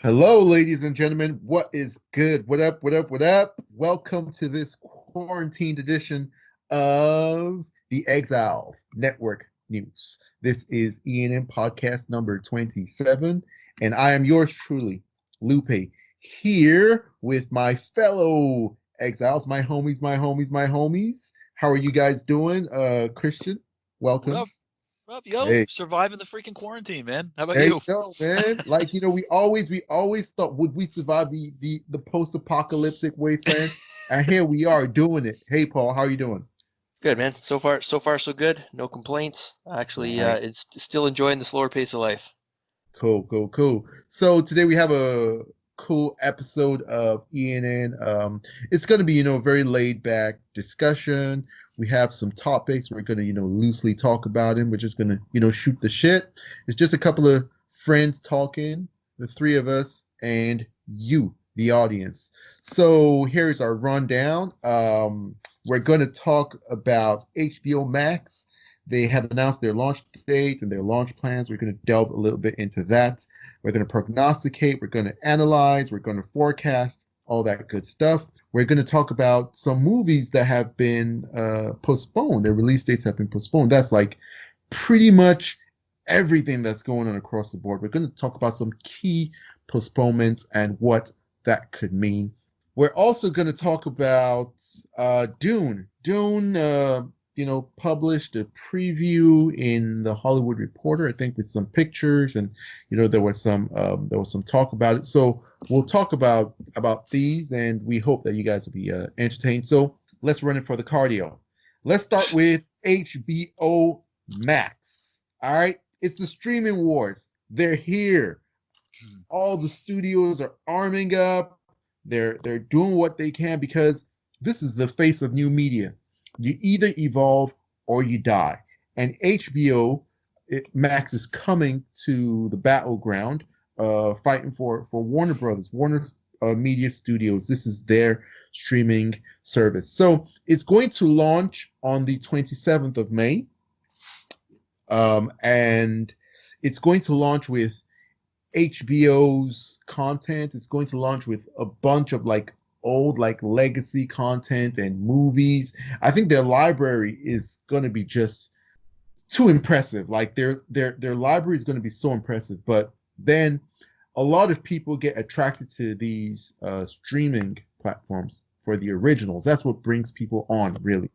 Hello, ladies and gentlemen. What is good? What up? What up? What up? Welcome to this quarantined edition of the Exiles Network News. This is ENM podcast number 27, and I am yours truly, Lupe, here with my fellow exiles, my homies, my homies, my homies. How are you guys doing? Christian, What welcome. up? What up, yo? Hey, Surviving the freaking quarantine, man. How about Hey, you? yo, man. Like, we always thought would we survive the post-apocalyptic wasteland? And here we are doing it. Hey, Paul, how are you doing? Good, man. So far, so good. No complaints. Actually, Nice. it's still enjoying the slower pace of life. Cool, cool, cool. So today we have a cool episode of ENN. It's going to be, a very laid back discussion. We have some topics. We're going to, loosely talk about them. We're just going to, shoot the shit. It's just a couple of friends talking, the three of us and you, the audience. So here's our rundown. We're going to talk about HBO Max. They have announced their launch date and their launch plans. We're going to delve a little bit into that. We're going to prognosticate. We're going to analyze. We're going to forecast all that good stuff. We're going to talk about some movies that have been postponed. Their release dates have been postponed. That's like pretty much everything that's going on across the board. We're going to talk about some key postponements and what that could mean. We're also going to talk about Dune. Dune, published a preview in the Hollywood Reporter, I think, with some pictures, and there was some talk about it. So we'll talk about these, and we hope that you guys will be entertained. So let's run it for the cardio. Let's start with HBO Max. All right, it's the streaming wars. They're here. All the studios are arming up. They're doing what they can because this is the face of new media. You either evolve or you die. And HBO Max is coming to the battleground, fighting for Warner Brothers, Warner Media Studios. This is their streaming service. So it's going to launch on the 27th of May. And it's going to launch with HBO's content. It's going to launch with a bunch of like old like legacy content and movies. I think their library is going to be just too impressive. Like their library is going to be so impressive. But then a lot of people get attracted to these streaming platforms for the originals. That's what brings people on, really.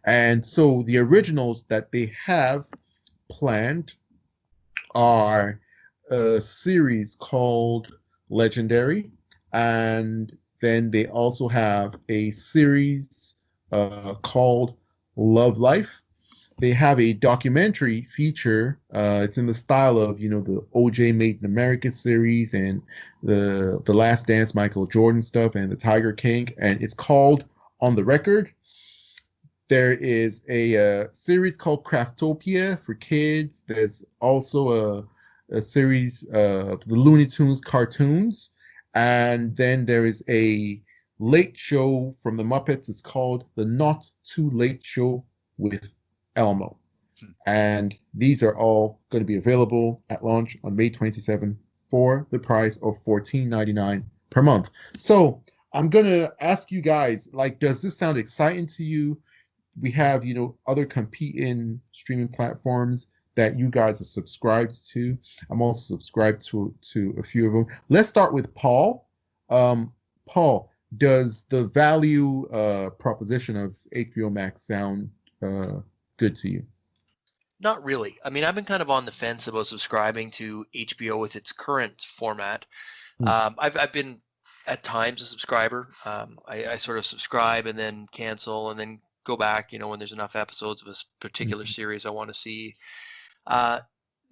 And so the originals that they have planned are a series called Legendary, and then they also have a series called Love Life. They have a documentary feature. It's in the style of the OJ Made in America series and the Last Dance Michael Jordan stuff and the Tiger King, and it's called On the Record. There is a series called Craftopia for kids. There's also a series of the Looney Tunes cartoons. And then there is a late show from the Muppets. It's called The Not Too Late Show with Elmo. And these are all going to be available at launch on May 27 for the price of $14.99 per month. So I'm going to ask you guys, like, does this sound exciting to you? We have, other competing streaming platforms that you guys are subscribed to. I'm also subscribed to a few of them. Let's start with Paul. Paul, does the value proposition of HBO Max sound good to you? Not really. I mean, I've been kind of on the fence about subscribing to HBO with its current format. Hmm. I've been at times a subscriber. I sort of subscribe and then cancel and then go back, when there's enough episodes of a particular series I want to see.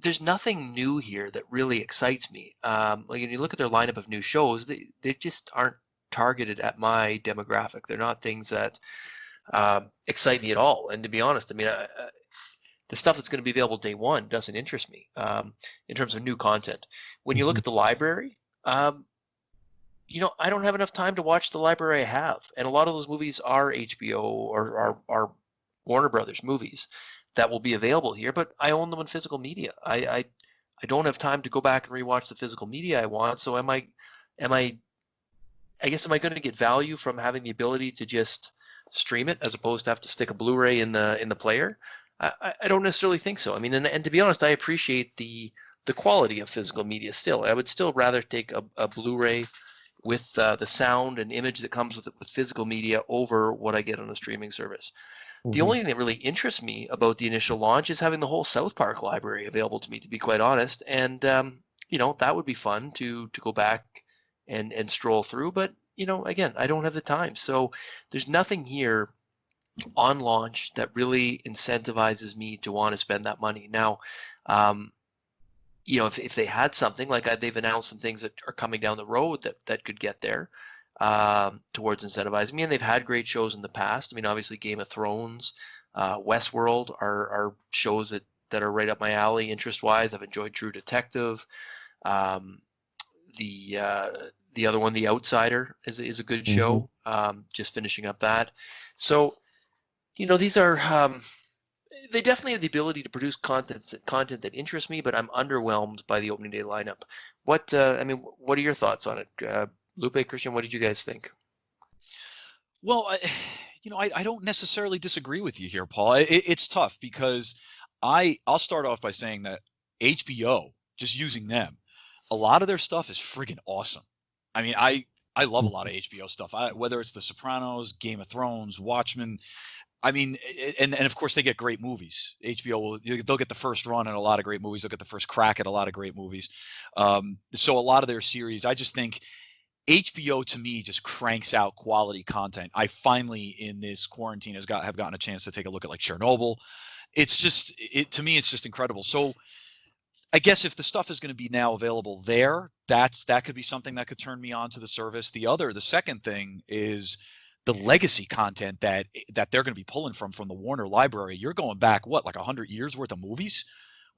There's nothing new here that really excites me. Like when you look at their lineup of new shows, they just aren't targeted at my demographic. They're not things that excite me at all. And to be honest, I mean, the stuff that's going to be available day one doesn't interest me in terms of new content. When you look Mhm. at the library, I don't have enough time to watch the library I have, and a lot of those movies are HBO or are Warner Brothers movies that will be available here. But I own them in physical media. I I don't have time to go back and rewatch the physical media I want. So I guess, am I going to get value from having the ability to just stream it as opposed to have to stick a Blu-ray in the player? I don't necessarily think so. I mean, and to be honest, I appreciate the quality of physical media still. I would still rather take a Blu-ray with the sound and image that comes with it, with physical media, over what I get on a streaming service. The only thing that really interests me about the initial launch is having the whole South Park library available to me, to be quite honest. And that would be fun to go back and stroll through. But again, I don't have the time. So there's nothing here on launch that really incentivizes me to want to spend that money. Now, if they had something like they've announced some things that are coming down the road that could get there towards incentivizing me, and they've had great shows in the past. I mean, obviously Game of Thrones, Westworld are shows that are right up my alley interest-wise. I've enjoyed True Detective. The other one, The Outsider, is a good show. Just finishing up that. So, these are they definitely have the ability to produce content that interests me, but I'm underwhelmed by the opening day lineup. What are your thoughts on it, Lupe, Christian? What did you guys think? Well, I don't necessarily disagree with you here, Paul. It's tough because I'll start off by saying that HBO, just using them, a lot of their stuff is friggin' awesome. I mean, I love a lot of HBO stuff. Whether it's The Sopranos, Game of Thrones, Watchmen. I mean, and of course they get great movies. they'll get the first run at a lot of great movies. They'll get the first crack at a lot of great movies. So a lot of their series, I just think HBO to me just cranks out quality content. I finally in this quarantine have gotten a chance to take a look at like Chernobyl. To me, it's just incredible. So I guess if the stuff is going to be now available there, that could be something that could turn me on to the service. The second thing is the legacy content that they're going to be pulling from the Warner library. You're going back, like 100 years worth of movies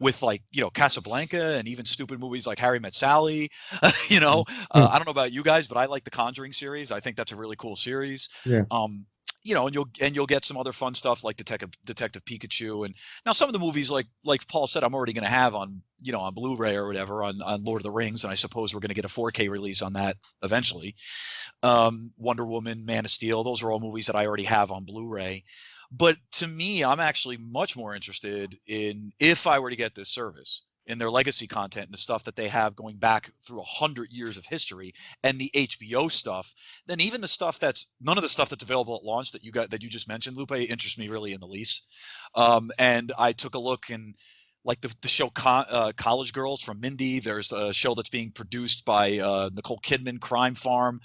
with Casablanca and even stupid movies like Harry Met Sally. I don't know about you guys, but I like the Conjuring series. I think that's a really cool series. Yeah. And you'll get some other fun stuff like Detective Pikachu. And now some of the movies, like Paul said, I'm already going to have on Blu-ray or whatever on Lord of the Rings. And I suppose we're going to get a 4K release on that eventually. Wonder Woman, Man of Steel, those are all movies that I already have on Blu-ray. But to me, I'm actually much more interested in, if I were to get this service, in their legacy content and the stuff that they have going back through 100 years of history, and the HBO stuff, then even the stuff none of the stuff that's available at launch that you just mentioned, Lupe, interests me really in the least. And I took a look, and like the show College Girls from Mindy, there's a show that's being produced by Nicole Kidman, Crime Farm.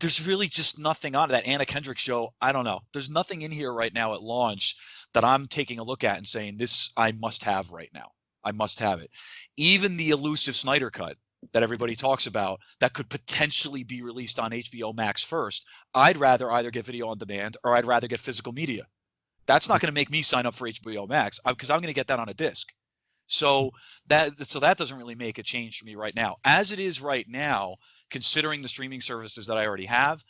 There's really just nothing on it. That Anna Kendrick show, I don't know. There's nothing in here right now at launch that I'm taking a look at and saying, this I must have right now. I must have it. Even the elusive Snyder Cut that everybody talks about that could potentially be released on HBO Max first, I'd rather either get video on demand or I'd rather get physical media. That's not going to make me sign up for HBO Max because I'm going to get that on a disc. So that doesn't really make a change for me right now. As it is right now, considering the streaming services that I already have,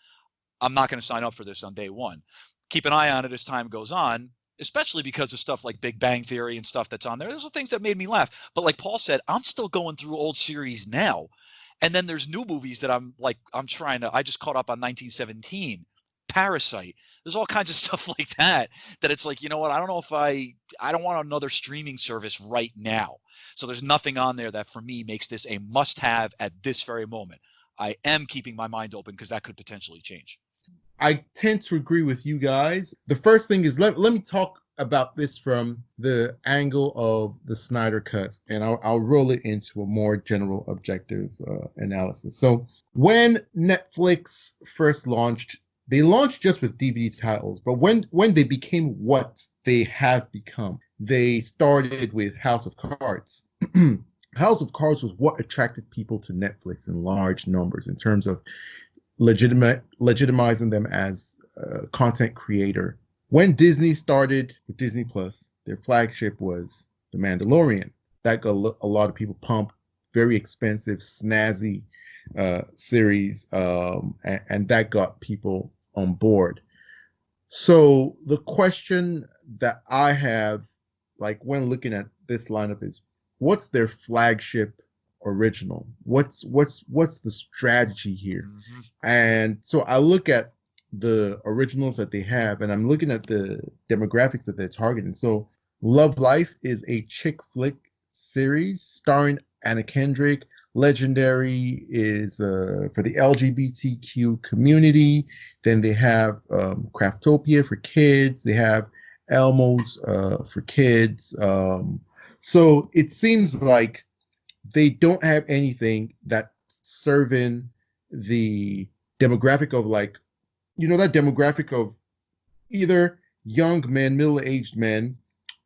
I'm not going to sign up for this on day one. Keep an eye on it as time goes on, especially because of stuff like Big Bang Theory and stuff that's on there. Those are things that made me laugh. But like Paul said, I'm still going through old series now. And then there's new movies that I just caught up on 1917. Parasite. There's all kinds of stuff like that it's like, you know what, I don't know if I don't want another streaming service right now. So there's nothing on there that for me makes this a must-have at this very moment. I am keeping my mind open because that could potentially change. I tend to agree with you guys. The first thing is let me talk about this from the angle of the Snyder Cut, and I'll roll it into a more general objective analysis. So when Netflix first launched, they launched just with DVD titles, but when they became what they have become, they started with House of Cards. House of Cards was what attracted people to Netflix in large numbers in terms of legitimizing them as a content creator. When Disney started with Disney Plus, their flagship was The Mandalorian. That got a lot of people pumped. Very expensive, snazzy series, and that got people on board. So the question that I have, like when looking at this lineup, is what's their flagship original? What's the strategy here? Hmm. And so I look at the originals that they have, and I'm looking at the demographics that they're targeting. So Love Life is a chick flick series starring Anna Kendrick. Legendary is for the LGBTQ community. Then they have Craftopia for kids. They have Elmo's for kids. So it seems like they don't have anything that's serving the demographic of like, that demographic of either young men, middle-aged men,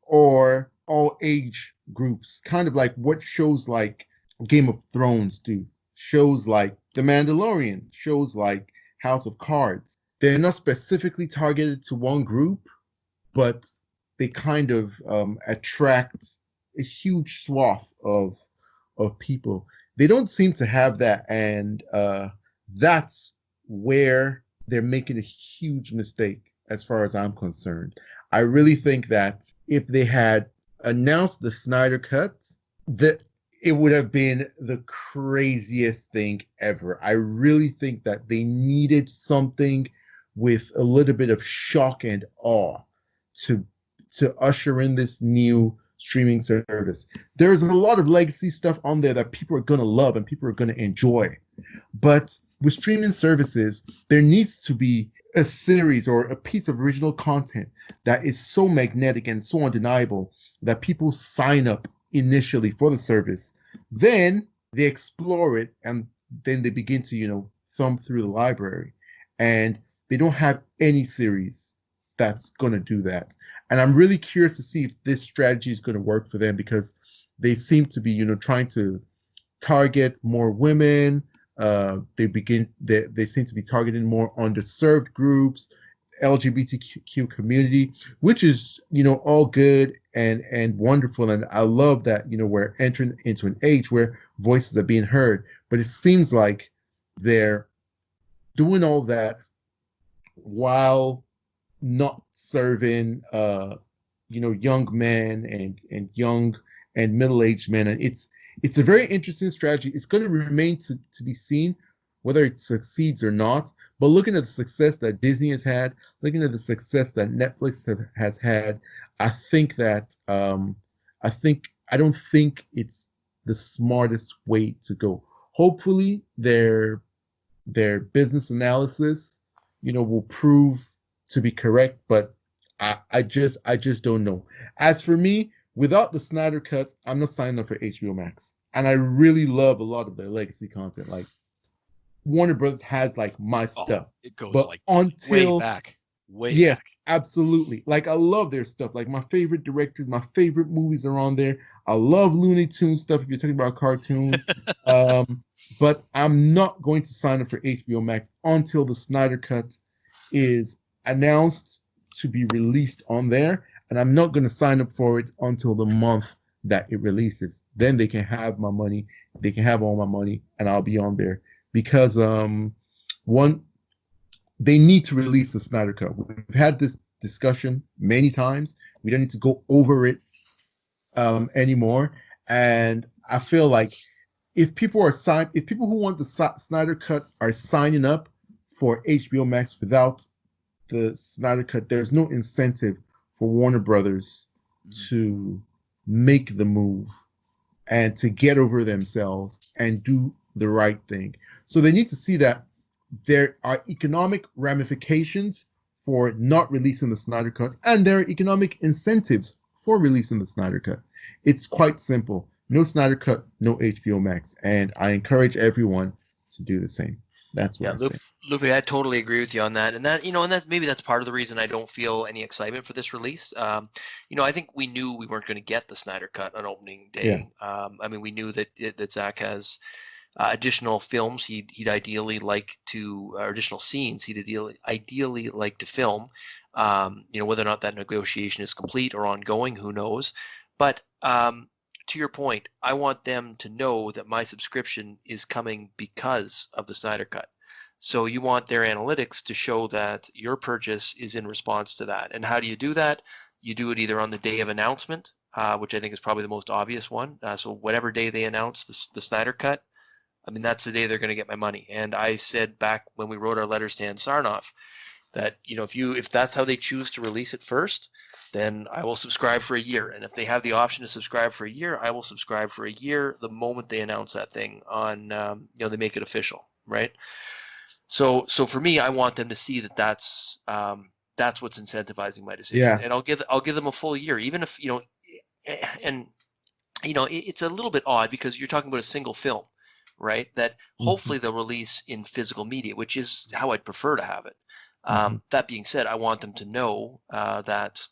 or all age groups, kind of like what shows like Game of Thrones do, shows like The Mandalorian, shows like House of Cards. They're not specifically targeted to one group, but they kind of attract a huge swath of people. They don't seem to have that, and that's where they're making a huge mistake as far as I'm concerned. I really think that if they had announced the Snyder Cut, that it would have been the craziest thing ever. I really think that they needed something with a little bit of shock and awe to usher in this new streaming service. There's a lot of legacy stuff on there that people are going to love and people are going to enjoy. But with streaming services, there needs to be a series or a piece of original content that is so magnetic and so undeniable that people sign up initially for the service. Then they explore it and then they begin to, thumb through the library. And they don't have any series that's going to do that. And I'm really curious to see if this strategy is going to work for them, because they seem to be, trying to target more women. They seem to be targeting more underserved groups, LGBTQ community, which is, all good and wonderful. And I love that, we're entering into an age where voices are being heard. But it seems like they're doing all that while not serving young men and young and middle-aged men. And it's a very interesting strategy. It's going to remain to be seen whether it succeeds or not. But looking at the success that Disney has had, looking at the success that Netflix has had, I think that I don't think it's the smartest way to go. Hopefully their business analysis, will prove to be correct, but I just don't know. As for me, without the Snyder cuts, I'm not signing up for HBO Max. And I really love a lot of their legacy content. Like Warner Brothers has like my stuff. It goes but like until way back. Yes, absolutely. Like I love their stuff. Like my favorite directors, my favorite movies are on there. I love Looney Tunes stuff if you're talking about cartoons. But I'm not going to sign up for HBO Max until the Snyder Cut is announced to be released on there. And I'm not going to sign up for it until the month that it releases. Then they can have my money. They can have all my money and I'll be on there. Because they need to release the Snyder Cut. We've had this discussion many times. We don't need to go over it anymore. And I feel like if people who want the Snyder Cut are signing up for HBO Max without the Snyder Cut, there's no incentive for Warner Brothers to make the move and to get over themselves and do the right thing. So they need to see that there are economic ramifications for not releasing the Snyder Cut, and there are economic incentives for releasing the Snyder Cut. It's quite simple. No Snyder Cut, no HBO Max. And I encourage everyone to do the same. That's what I say. Lupe, I totally agree with you on that. And that maybe that's part of the reason I don't feel any excitement for this release. I think we knew we weren't going to get the Snyder Cut on opening day. Yeah. We knew that Zach has additional films he'd ideally like to, or additional scenes he'd ideally like to film. Whether or not that negotiation is complete or ongoing, who knows? But to your point, I want them to know that my subscription is coming because of the Snyder Cut. So you want their analytics to show that your purchase is in response to that. And how do you do that? You do it either on the day of announcement, which I think is probably the most obvious one. So whatever day they announce the Snyder Cut, I mean, that's the day they're going to get my money. And I said back when we wrote our letters to Ann Sarnoff that, if that's how they choose to release it first, then I will subscribe for a year. And if they have the option to subscribe for a year, I will subscribe for a year the moment they announce that thing on, they make it official, right? So for me, I want them to see that that's what's incentivizing my decision. Yeah. And I'll give them a full year, even if, and, it's a little bit odd because you're talking about a single film, right? That hopefully they'll release in physical media, which is how I'd prefer to have it. That being said, I want them to know that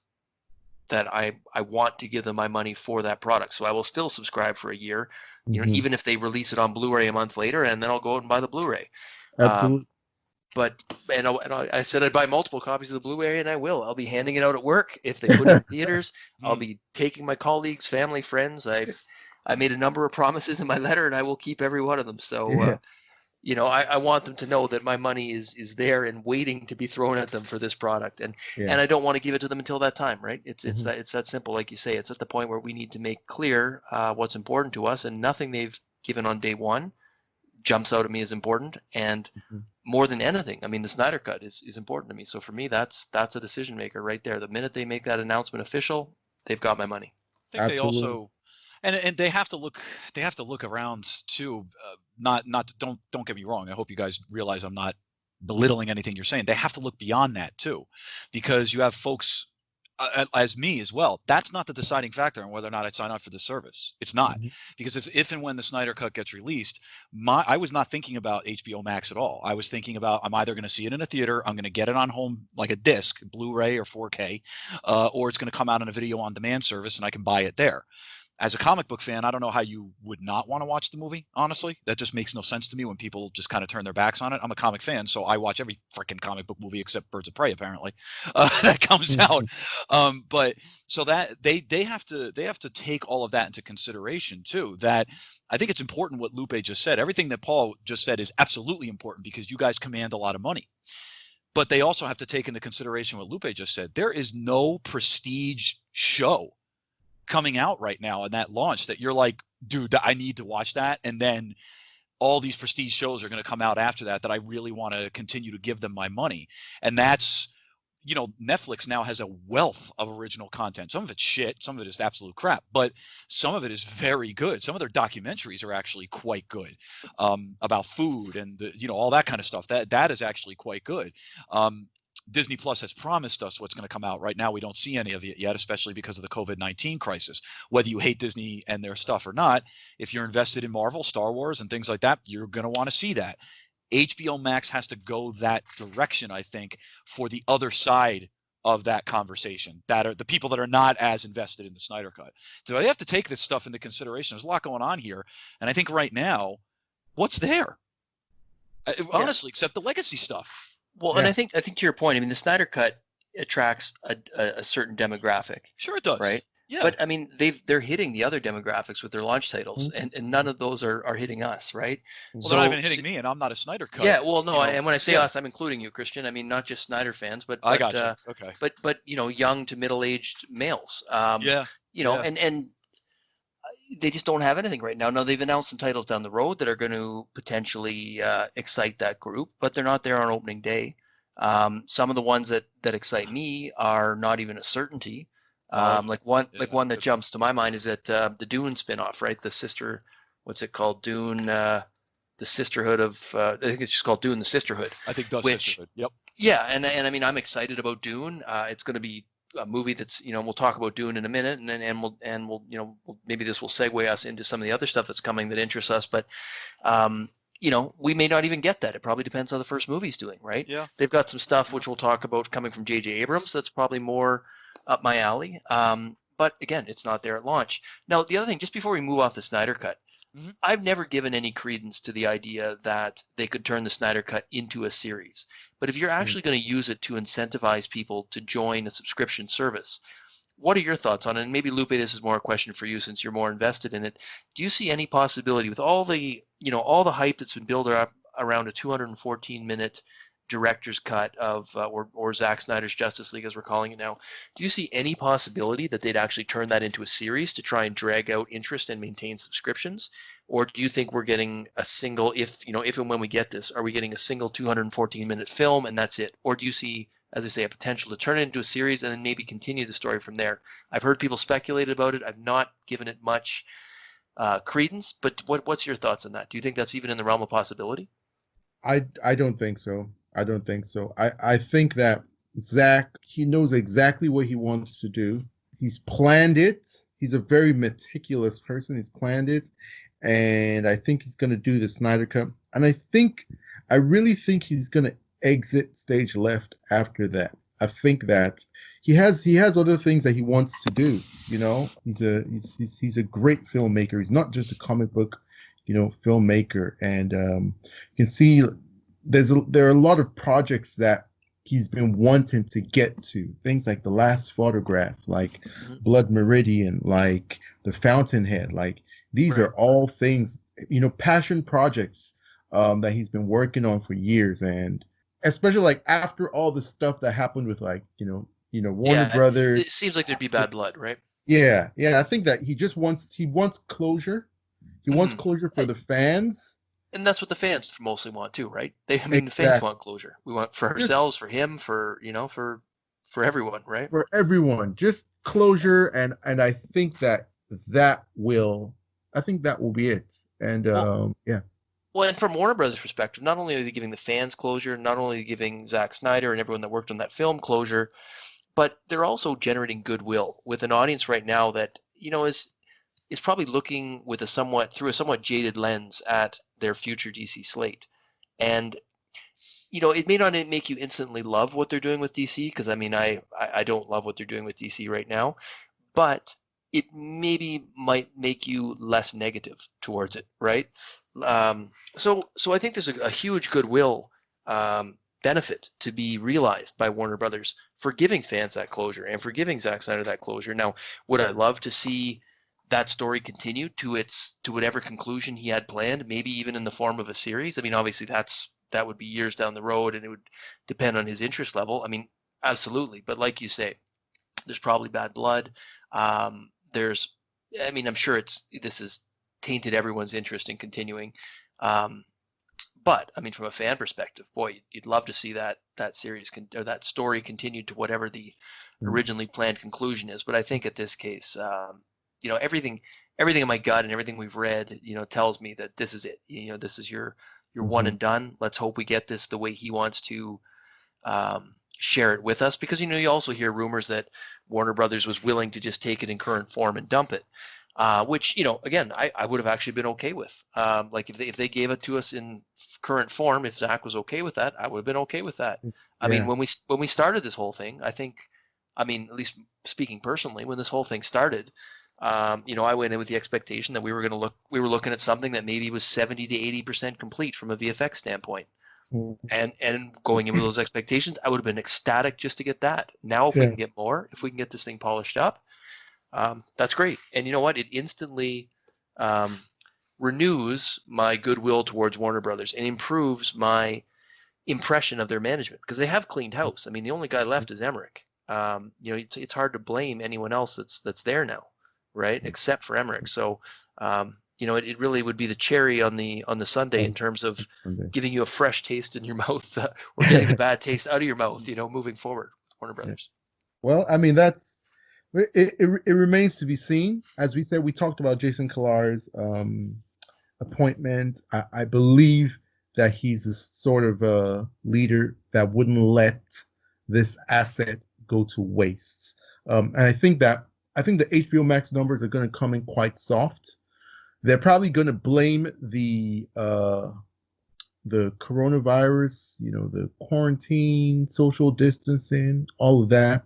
I want to give them my money for that product. So I will still subscribe for a year, even if they release it on Blu-ray a month later, and then I'll go out and buy the Blu-ray. Absolutely. I said I'd buy multiple copies of the Blu-ray, and I will. I'll be handing it out at work if they put it in theaters. I'll be taking my colleagues, family, friends. I made a number of promises in my letter, and I will keep every one of them. So, I want them to know that my money is there and waiting to be thrown at them for this product, and I don't want to give it to them until that time, right? It's that simple, like you say. It's at the point where we need to make clear what's important to us, and nothing they've given on day one jumps out at me as important. And more than anything, I mean, the Snyder Cut is important to me. So for me, that's a decision maker right there. The minute they make that announcement official, they've got my money. I think they also, and they have to look around too. Don't get me wrong. I hope you guys realize I'm not belittling anything you're saying. They have to look beyond that too, because you have folks as me as well. That's not the deciding factor on whether or not I sign up for the service. It's not, because if and when the Snyder Cut gets released, I was not thinking about HBO Max at all. I was thinking about, I'm either going to see it in a theater, I'm going to get it on home like a disc, Blu-ray or 4K, or it's going to come out on a video on demand service and I can buy it there. As a comic book fan, I don't know how you would not want to watch the movie, honestly. That just makes no sense to me when people just kind of turn their backs on it. I'm a comic fan, so I watch every freaking comic book movie except Birds of Prey, apparently, that comes out. But so that they have to take all of that into consideration too. That I think it's important what Lupe just said. Everything that Paul just said is absolutely important because you guys command a lot of money. But they also have to take into consideration what Lupe just said. There is no prestige show coming out right now in that launch that you're like, dude, I need to watch that. And then all these prestige shows are going to come out after that I really want to continue to give them my money. And that's, Netflix now has a wealth of original content. Some of it's shit, some of it is absolute crap, but some of it is very good. Some of their documentaries are actually quite good, about food and all that kind of stuff. That is actually quite good. Disney Plus has promised us what's going to come out. Right now, we don't see any of it yet, especially because of the COVID-19 crisis. Whether you hate Disney and their stuff or not, if you're invested in Marvel, Star Wars, and things like that, you're going to want to see that. HBO Max has to go that direction, I think, for the other side of that conversation, that are the people that are not as invested in the Snyder Cut. So they have to take this stuff into consideration. There's a lot going on here. And I think right now, what's there? Honestly, except the legacy stuff. Well, and I think to your point, I mean, the Snyder Cut attracts a certain demographic. Sure, it does. Right. Yeah. But I mean, they're hitting the other demographics with their launch titles, and none of those are hitting us, right? Well, they're not even hitting me, and I'm not a Snyder Cut. Yeah. Well, no. And when I say us, I'm including you, Christian. I mean, not just Snyder fans, but I got you. Okay. But young to middle-aged males. And they just don't have anything right now. Now, they've announced some titles down the road that are going to potentially excite that group, but they're not there on opening day. Some of the ones that excite me are not even a certainty. One that jumps to my mind is that the Dune spinoff, right? The sister, what's it called? Dune, the Sisterhood of, I think it's just called Dune, the Sisterhood. I think the Sisterhood. Yep. Yeah, and I mean, I'm excited about Dune. It's going to be a movie that's, we'll talk about Dune in a minute, and we'll maybe this will segue us into some of the other stuff that's coming that interests us, but we may not even get that. It probably depends how the first movie's doing, right? Yeah. They've got some stuff which we'll talk about coming from J.J. Abrams that's probably more up my alley. But again, it's not there at launch. Now, the other thing, just before we move off the Snyder Cut, I've never given any credence to the idea that they could turn the Snyder Cut into a series. But if you're actually going to use it to incentivize people to join a subscription service, what are your thoughts on it? And maybe, Lupe, this is more a question for you since you're more invested in it. Do you see any possibility with all the hype that's been built up around a 214-minute director's cut of, or Zack Snyder's Justice League, as we're calling it now. Do you see any possibility that they'd actually turn that into a series to try and drag out interest and maintain subscriptions? Or do you think we're getting a single, if and when we get this, are we getting a single 214-minute film and that's it? Or do you see, as I say, a potential to turn it into a series and then maybe continue the story from there? I've heard people speculate about it. I've not given it much credence, but what's your thoughts on that? Do you think that's even in the realm of possibility? I don't think so. I don't think so. I think that Zach, he knows exactly what he wants to do. He's planned it. He's a very meticulous person. He's planned it. And I think he's going to do the Snyder Cut. And I really think he's going to exit stage left after that. I think that he has other things that he wants to do. He's a great filmmaker. He's not just a comic book, filmmaker. And you can see there are a lot of projects that he's been wanting to get to. Things like The Last Photograph, like Blood Meridian, like The Fountainhead. Like these are all things, passion projects that he's been working on for years. And especially like after all the stuff that happened with Warner Brothers. It seems like there'd be bad blood, right? Yeah. I think that he wants closure. He wants closure for the fans. And that's what the fans mostly want too, right? The fans want closure. We want for ourselves, for him, for everyone, right? For everyone, just closure, and I think that will be it. And yeah. Well, and from Warner Brothers' perspective, not only are they giving the fans closure, not only are they giving Zack Snyder and everyone that worked on that film closure, but they're also generating goodwill with an audience right now that is probably looking with through a somewhat jaded lens at their future DC slate. And it may not make you instantly love what they're doing with DC, because I don't love what they're doing with DC right now, but it maybe might make you less negative towards it, right? So I think there's a huge goodwill benefit to be realized by Warner Brothers for giving fans that closure and for giving Zack Snyder that closure. Now, would I love to see that story continue to whatever conclusion he had planned, maybe even in the form of a series? Obviously that would be years down the road, and it would depend on his interest level. Absolutely. But like you say, there's probably bad blood. I'm sure this has tainted everyone's interest in continuing. But from a fan perspective, boy, you'd love to see that series or that story continued to whatever the originally planned conclusion is. But I think at this case, everything in my gut and everything we've read, tells me that this is it. This is your one and done. Let's hope we get this the way he wants to share it with us, because you also hear rumors that Warner Brothers was willing to just take it in current form and dump it, which again I would have actually been okay with. Like if they gave it to us in current form, if Zach was okay with that, I would have been okay with that. Yeah. When we started this whole thing, I think, at least speaking personally, when this whole thing started, I went in with the expectation that we were looking at something that maybe was 70 to 80% complete from a VFX standpoint. And going in with those expectations, I would have been ecstatic just to get that. Now, if we can get more, if we can get this thing polished up, that's great. And you know what? It instantly renews my goodwill towards Warner Brothers and improves my impression of their management, because they have cleaned house. The only guy left is Emmerich. It's hard to blame anyone else that's there now, right? Except for Emmerich. So, it really would be the cherry on the sundae in terms of giving you a fresh taste in your mouth, or getting the bad taste out of your mouth, moving forward with Warner Brothers. Well, that's it remains to be seen. As we said, we talked about Jason Killar's appointment. I believe that he's a sort of a leader that wouldn't let this asset go to waste. And I think the HBO Max numbers are going to come in quite soft. They're probably going to blame the coronavirus, the quarantine, social distancing, all of that.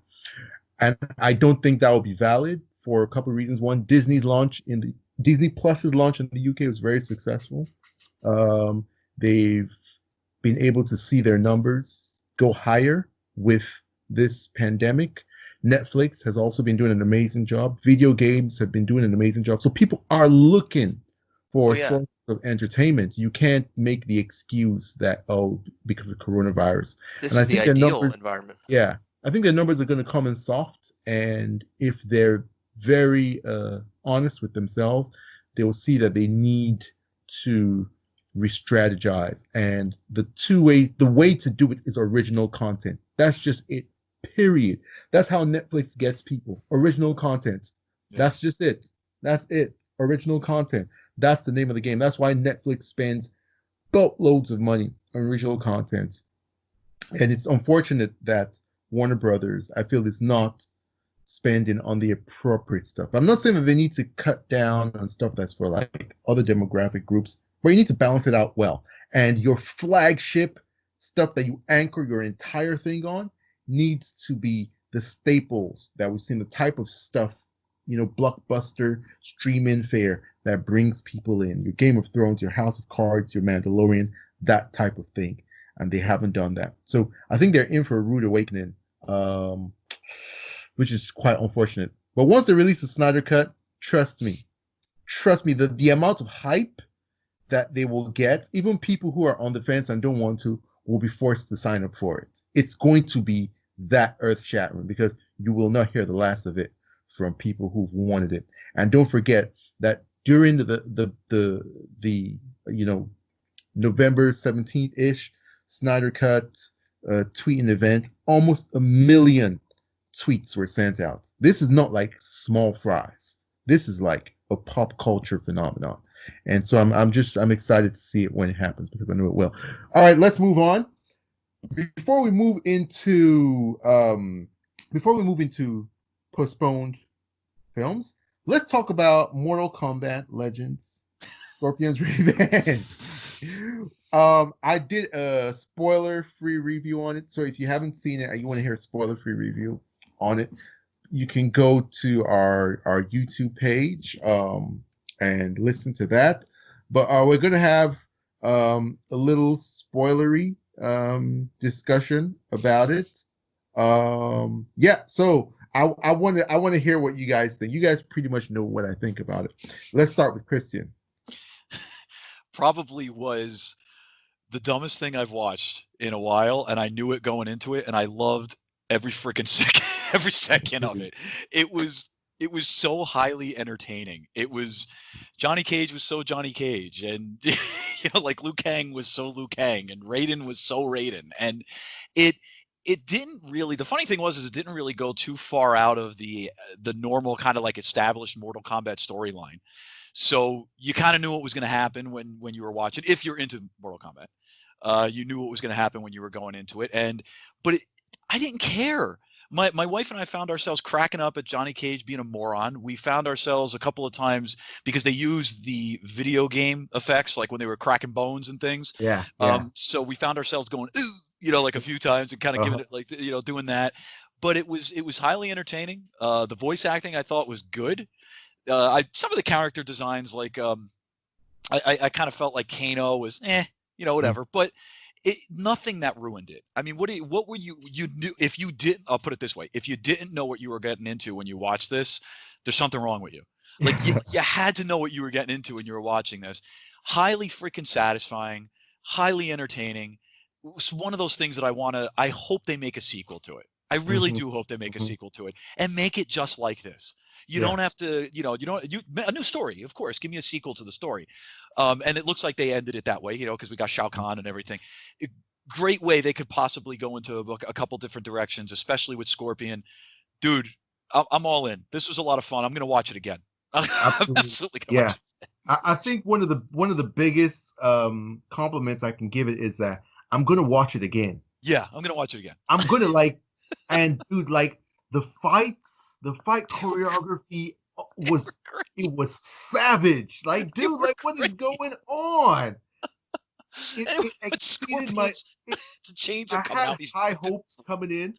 And I don't think that will be valid for a couple of reasons. One, Disney Plus's launch in the UK was very successful. They've been able to see their numbers go higher with this pandemic. Netflix has also been doing an amazing job. Video games have been doing an amazing job. So people are looking for of entertainment. You can't make the excuse that, oh, because of coronavirus. This And I is the think their ideal numbers, environment. yeah, I think their numbers are going to come in soft. And if they're very honest with themselves, they will see that they need to re-strategize. And the way to do it is original content. That's just it. Period. That's how Netflix gets people. Original content. Yeah. That's just it. That's it. Original content. That's the name of the game. That's why Netflix spends boatloads of money on original content. And it's unfortunate that Warner Brothers, I feel, is not spending on the appropriate stuff. I'm not saying that they need to cut down on stuff that's for like other demographic groups, but you need to balance it out well. And your flagship stuff that you anchor your entire thing on needs to be the staples that we've seen, the type of stuff, blockbuster stream-in fare that brings people in. Your Game of Thrones, your House of Cards, your Mandalorian, that type of thing. And they haven't done that. So I think they're in for a rude awakening, which is quite unfortunate. But once they release the Snyder Cut, trust me, the amount of hype that they will get, even people who are on the fence and don't want to, will be forced to sign up for it. It's going to be that earth-shattering because you will not hear the last of it from people who've wanted it. And don't forget that during the November 17th-ish Snyder Cut tweeting event, almost 1 million tweets were sent out. This is not like small fries. This is like a pop culture phenomenon. And so I'm excited to see it when it happens because I know it will. All right, let's move on. Before we move into postponed films, let's talk about Mortal Kombat Legends: Scorpion's Revenge. I did a spoiler-free review on it, so if you haven't seen it and you want to hear a spoiler-free review on it, you can go to our YouTube page and listen to that. But we're going to have a little spoilery discussion about it. So I want to hear what you guys think. You guys pretty much know what I think about it. Let's start with Christian. Probably was the dumbest thing I've watched in a while, and I knew it going into it, and I loved every freaking second of it. It was so highly entertaining. It was Johnny Cage was so Johnny Cage, and like Liu Kang was so Liu Kang, and Raiden was so Raiden, and it didn't really. The funny thing was it didn't really go too far out of the normal kind of like established Mortal Kombat storyline. So you kind of knew what was going to happen when you were watching. If you're into Mortal Kombat, you knew what was going to happen when you were going into it. But I didn't care. My wife and I found ourselves cracking up at Johnny Cage being a moron. We found ourselves a couple of times because they used the video game effects, like when they were cracking bones and things. Yeah. So we found ourselves going, like a few times and kind of giving it like, doing that. But it was highly entertaining. The voice acting I thought was good. Some of the character designs, like I kind of felt like Kano was whatever, but nothing that ruined it. I mean, what were you knew if you didn't? I'll put it this way: if you didn't know what you were getting into when you watched this, there's something wrong with you. Like you had to know what you were getting into when you were watching this. Highly freaking satisfying, highly entertaining. It's one of those things that I hope they make a sequel to it. I really do hope they make a sequel to it and make it just like this. You don't have to, a new story, of course. Give me a sequel to the story. And it looks like they ended it that way, because we got Shao Kahn and everything. Great way they could possibly go into a couple different directions, especially with Scorpion. Dude, I'm all in. This was a lot of fun. I'm going to watch it again. I'm absolutely going to watch it. I think one of the biggest compliments I can give it is that I'm going to watch it again. Yeah, I'm going to watch it again. I'm going to and dude, the fight choreography was savage. Like, dude, like what is going on? It exceeded my. I had high hopes coming in,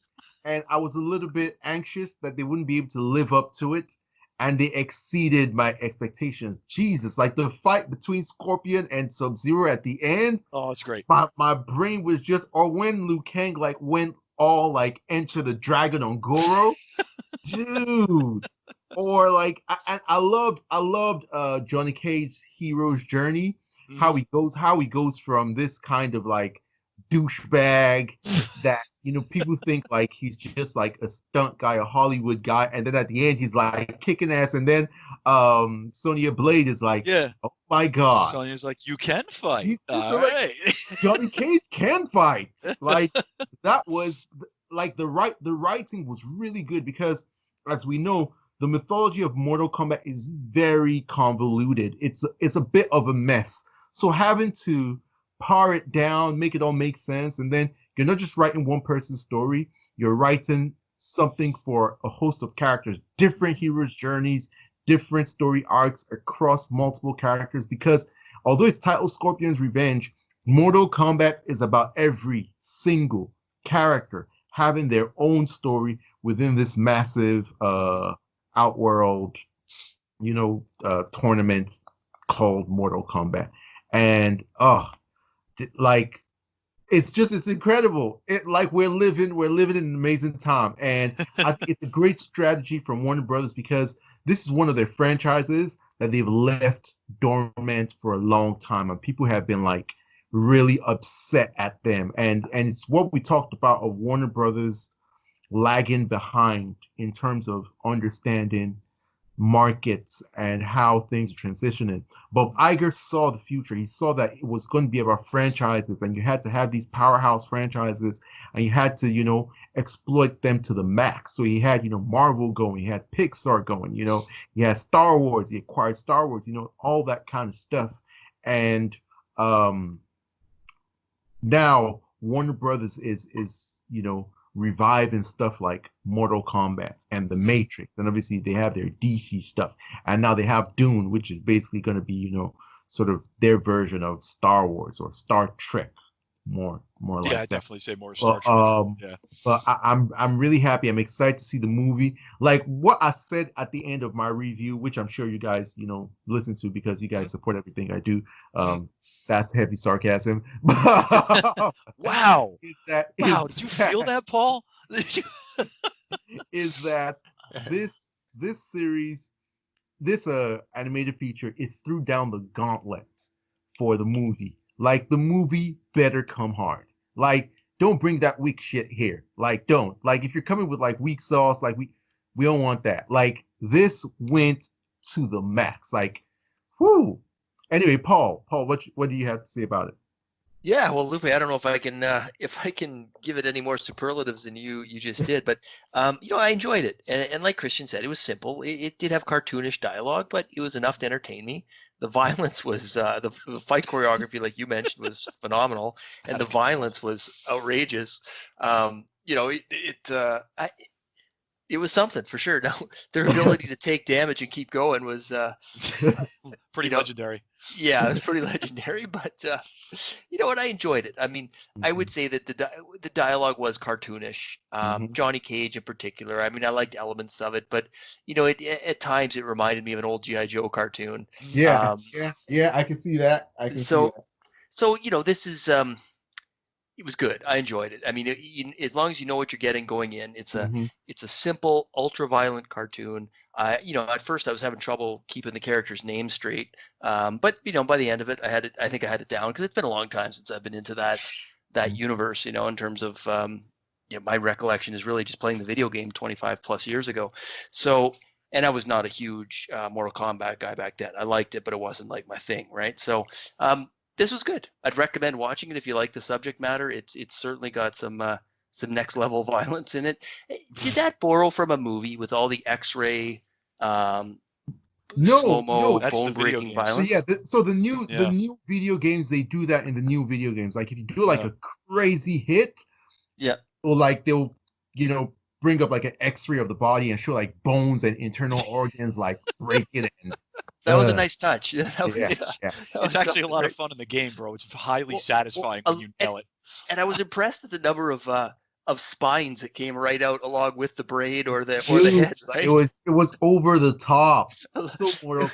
and I was a little bit anxious that they wouldn't be able to live up to it, and they exceeded my expectations. Jesus, like the fight between Scorpion and Sub-Zero at the end. Oh, it's great. My brain was just, or when Liu Kang went all Enter the Dragon on Goro, dude. Or I loved Johnny Cage's hero's journey how he goes from this kind of like douchebag that people think like he's just like a stunt guy, a Hollywood guy, and then at the end he's like kicking ass, and then Sonya Blade is like, Yeah. oh my god, Sonya's like, you can fight. All like, right. Johnny Cage can fight. Like that was like the writing was really good because, as we know, the mythology of Mortal Kombat is very convoluted. It's a bit of a mess. So having to pare it down, make it all make sense, and then you're not just writing one person's story, you're writing something for a host of characters, different heroes' journeys, different story arcs across multiple characters. Because although it's titled Scorpion's Revenge, Mortal Kombat is about every single character having their own story within this massive outworld, tournament called Mortal Kombat. And like it's incredible. We're living in an amazing time. And I think it's a great strategy from Warner Brothers because this is one of their franchises that they've left dormant for a long time, and people have been like really upset at them. And it's what we talked about of Warner Brothers lagging behind in terms of understanding markets and how things are transitioning. Bob Iger saw the future. He saw that it was going to be about franchises, and you had to have these powerhouse franchises, and you had to, exploit them to the max. So he had, Marvel going, he had Pixar going, he had Star Wars, he acquired Star Wars, all that kind of stuff. And now Warner Brothers is reviving stuff like Mortal Kombat and The Matrix, and obviously they have their DC stuff, and now they have Dune, which is basically going to be sort of their version of Star Wars or Star Trek, more like yeah, that. I definitely say more Star Trek. Yeah, but I'm really happy. I'm excited to see the movie. Like what I said at the end of my review, which I'm sure you guys listen to because you guys support everything I do. That's heavy sarcasm. Wow. Did you feel that, Paul? Is that this series, this animated feature, it threw down the gauntlet for the movie. Like the movie better come hard. Like don't bring that weak shit here. Like don't. Like if you're coming with like weak sauce, like we don't want that. Like this went to the max. Like whoo. Anyway, Paul, what do you have to say about it? Yeah, well, Lupe, I don't know if I can give it any more superlatives than you just did, but I enjoyed it, and like Christian said, it was simple. It did have cartoonish dialogue, but it was enough to entertain me. The violence was the fight choreography, like you mentioned, was phenomenal, and the violence was outrageous. It was something for sure. Now, their ability to take damage and keep going was pretty legendary. Yeah, it was pretty legendary. But you know what? I enjoyed it. I mean, I would say that the dialogue was cartoonish. Johnny Cage in particular. I mean, I liked elements of it, but at times it reminded me of an old G.I. Joe cartoon. Yeah, I can see that. So this is. It was good. I enjoyed it. I mean, as long as you know what you're getting going in, it's a simple, ultra-violent cartoon. At first I was having trouble keeping the characters' names straight, but by the end of it, I think I had it down because it's been a long time since I've been into that universe. In terms of my recollection is really just playing the video game 25 plus years ago. So, and I was not a huge Mortal Kombat guy back then. I liked it, but it wasn't like my thing, right? So. This was good. I'd recommend watching it if you like the subject matter. It's certainly got some next level violence in it. Did that borrow from a movie with all the X-ray, slow-mo, bone-breaking violence? So the new video games, they do that in the new video games. Like if you do like a crazy hit, or like they'll bring up like an X-ray of the body and show like bones and internal organs like breaking and. That was a nice touch. It's actually a lot of fun in the game, bro. It's highly satisfying when you nail it. And I was impressed at the number of spines that came right out along with the braid or the head. Right? It was over the top. So Mortal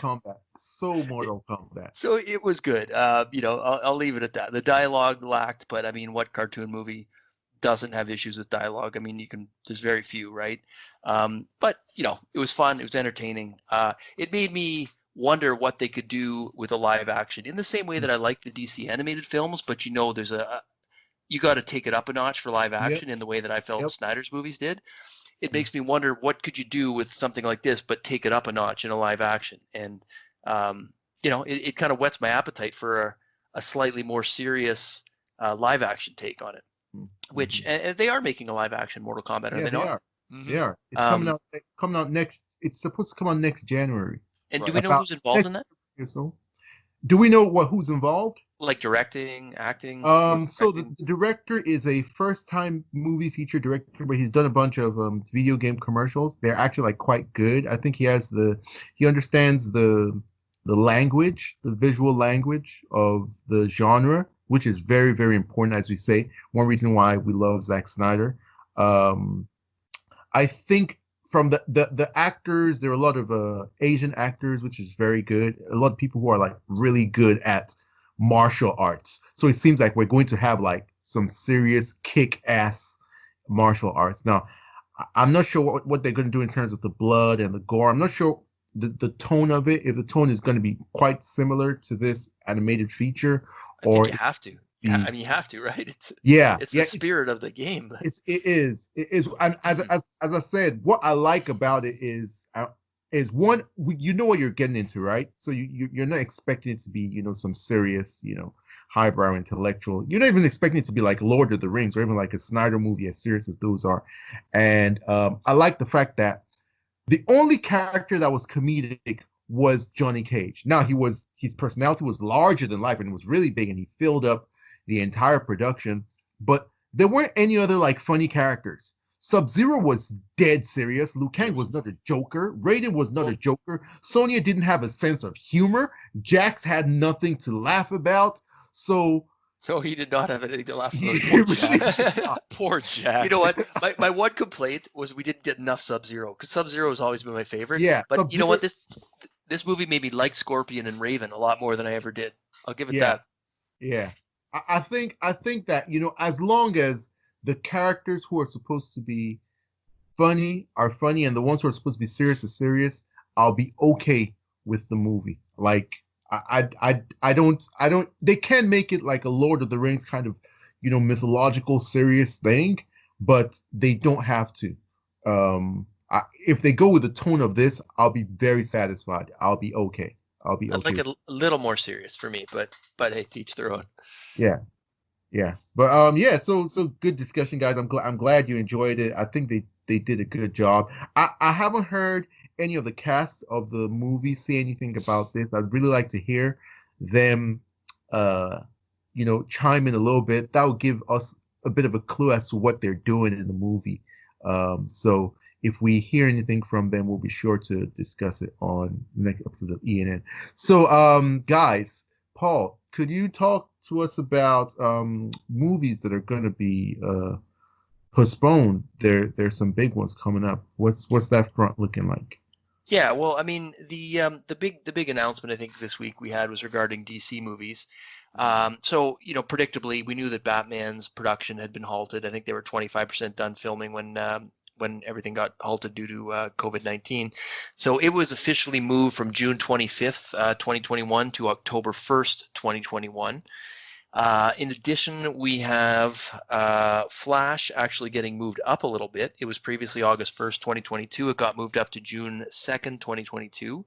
Kombat. So it was good. I'll leave it at that. The dialogue lacked, but I mean, what cartoon movie doesn't have issues with dialogue? I mean, there's very few, right? But it was fun. It was entertaining. It made me wonder what they could do with a live action in the same way that I like the DC animated films, but there's you got to take it up a notch for live Yep. action in the way that I felt Yep. Snyder's movies did. It makes me wonder, what could you do with something like this, but take it up a notch in a live action? And, it kind of whets my appetite for a slightly more serious live action take on it, which and they are making a live action Mortal Kombat, are they they not? are. Mm-hmm. They are. It's coming out next. It's supposed to come out next January. And Right. do we know who's involved in that? So, do we know who's involved? Like directing, acting? So the director is a first-time movie feature director, but he's done a bunch of video game commercials. They're actually like quite good. I think he understands the language, the visual language of the genre, which is very, very important, as we say. One reason why we love Zack Snyder. I think from the actors, there are a lot of Asian actors, which is very good. A lot of people who are like really good at martial arts. So it seems like we're going to have like some serious kick-ass martial arts. Now, I'm not sure what they're going to do in terms of the blood and the gore. I'm not sure the tone of it, if the tone is going to be quite similar to this animated feature, I think you have to. Yeah, I mean, you have to, right? It's the spirit of the game. It is. And as I said, what I like about it is one, you know what you're getting into, right? So you're not expecting it to be, some serious, highbrow intellectual. You're not even expecting it to be like Lord of the Rings or even like a Snyder movie, as serious as those are. And I like the fact that the only character that was comedic was Johnny Cage. Now his personality was larger than life and it was really big, and he filled up the entire production, but there weren't any other like funny characters. Sub-Zero was dead serious. Liu Kang was not a joker. Raiden was not a joker. Sonya didn't have a sense of humor. Jax had nothing to laugh about. So he did not have anything to laugh about. Poor Jax. You know what? My one complaint was we didn't get enough Sub-Zero, because Sub-Zero has always been my favorite. Yeah, but Sub-Zero, you know what? This movie made me like Scorpion and Raven a lot more than I ever did. I'll give it that. Yeah. I think that, as long as the characters who are supposed to be funny are funny and the ones who are supposed to be serious are serious, I'll be okay with the movie. Like I don't they can make it like a Lord of the Rings kind of, mythological serious thing, but they don't have to. If they go with the tone of this, I'll be very satisfied. I'll be okay. I'd like it a little more serious for me, but hey, teach their own. Yeah. But so good discussion, guys. I'm glad you enjoyed it. I think they did a good job. I haven't heard any of the cast of the movie say anything about this. I'd really like to hear them chime in a little bit. That would give us a bit of a clue as to what they're doing in the movie. So if we hear anything from them, we'll be sure to discuss it on the next episode of ENN. So, guys, Paul, could you talk to us about movies that are going to be postponed? There's some big ones coming up. What's that front looking like? Yeah, well, I mean, the big announcement I think this week we had was regarding DC movies. So, predictably, we knew that Batman's production had been halted. I think they were 25% done filming when everything got halted due to COVID-19. So it was officially moved from June 25th, 2021 to October 1st, 2021. In addition, we have Flash actually getting moved up a little bit. It was previously August 1st, 2022. It got moved up to June 2nd, 2022.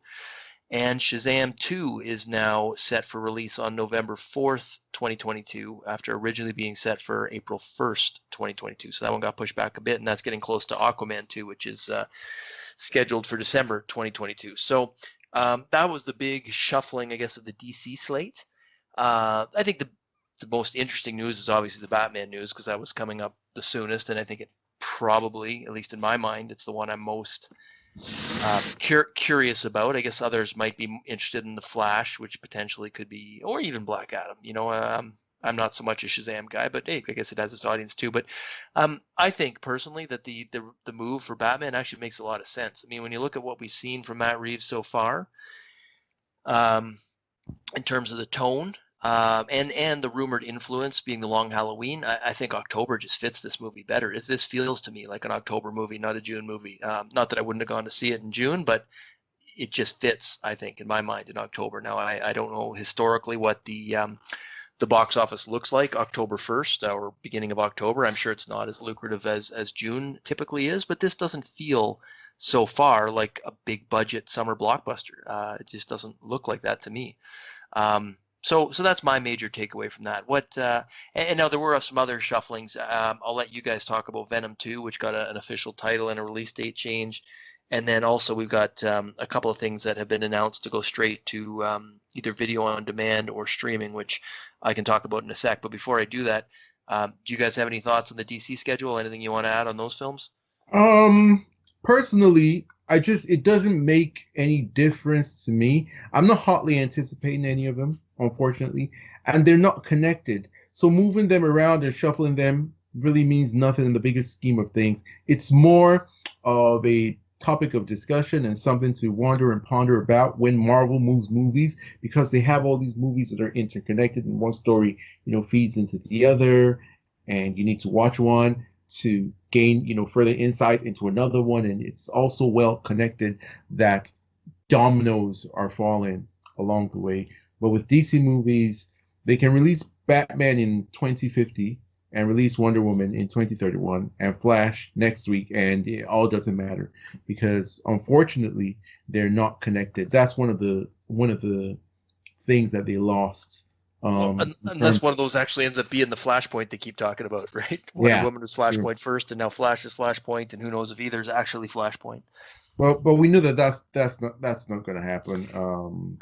And Shazam 2 is now set for release on November 4th, 2022, after originally being set for April 1st, 2022. So that one got pushed back a bit, and that's getting close to Aquaman 2, which is scheduled for December 2022. So that was the big shuffling, I guess, of the DC slate. I think the most interesting news is obviously the Batman news, because that was coming up the soonest, and I think it probably, at least in my mind, it's the one I'm most curious about. I guess others might be interested in the Flash, which potentially could be, or even Black Adam. I'm not so much a Shazam guy, but hey, I guess it has its audience too. But I think personally that the move for Batman actually makes a lot of sense. I mean, when you look at what we've seen from Matt Reeves so far, in terms of the tone, and the rumored influence being the long Halloween, I think October just fits this movie better. This feels to me like an October movie, not a June movie. Not that I wouldn't have gone to see it in June, but it just fits, I think, in my mind, in October. Now, I don't know historically what the box office looks like October 1st or beginning of October. I'm sure it's not as lucrative as June typically is, but this doesn't feel so far like a big budget summer blockbuster. It just doesn't look like that to me. So that's my major takeaway from that. And now there were some other shufflings. I'll let you guys talk about Venom 2, which got an official title and a release date change. And then also we've got a couple of things that have been announced to go straight to either video on demand or streaming, which I can talk about in a sec. But before I do that, do you guys have any thoughts on the DC schedule? Anything you want to add on those films? Personally, it doesn't make any difference to me. I'm not hotly anticipating any of them, unfortunately, and they're not connected. So moving them around and shuffling them really means nothing in the bigger scheme of things. It's more of a topic of discussion and something to wonder and ponder about when Marvel moves movies, because they have all these movies that are interconnected and one story, feeds into the other, and you need to watch one to gain, further insight into another one. And it's also well connected that dominoes are falling along the way. But with DC movies, they can release Batman in 2050 and release Wonder Woman in 2031 and Flash next week, and it all doesn't matter because unfortunately they're not connected. That's one of the things that they lost. Unless one of those actually ends up being the Flashpoint they keep talking about, right? Wonder Woman was Flashpoint first, and now Flash is Flashpoint, and who knows if either is actually Flashpoint. Well, but we knew that's not going to happen.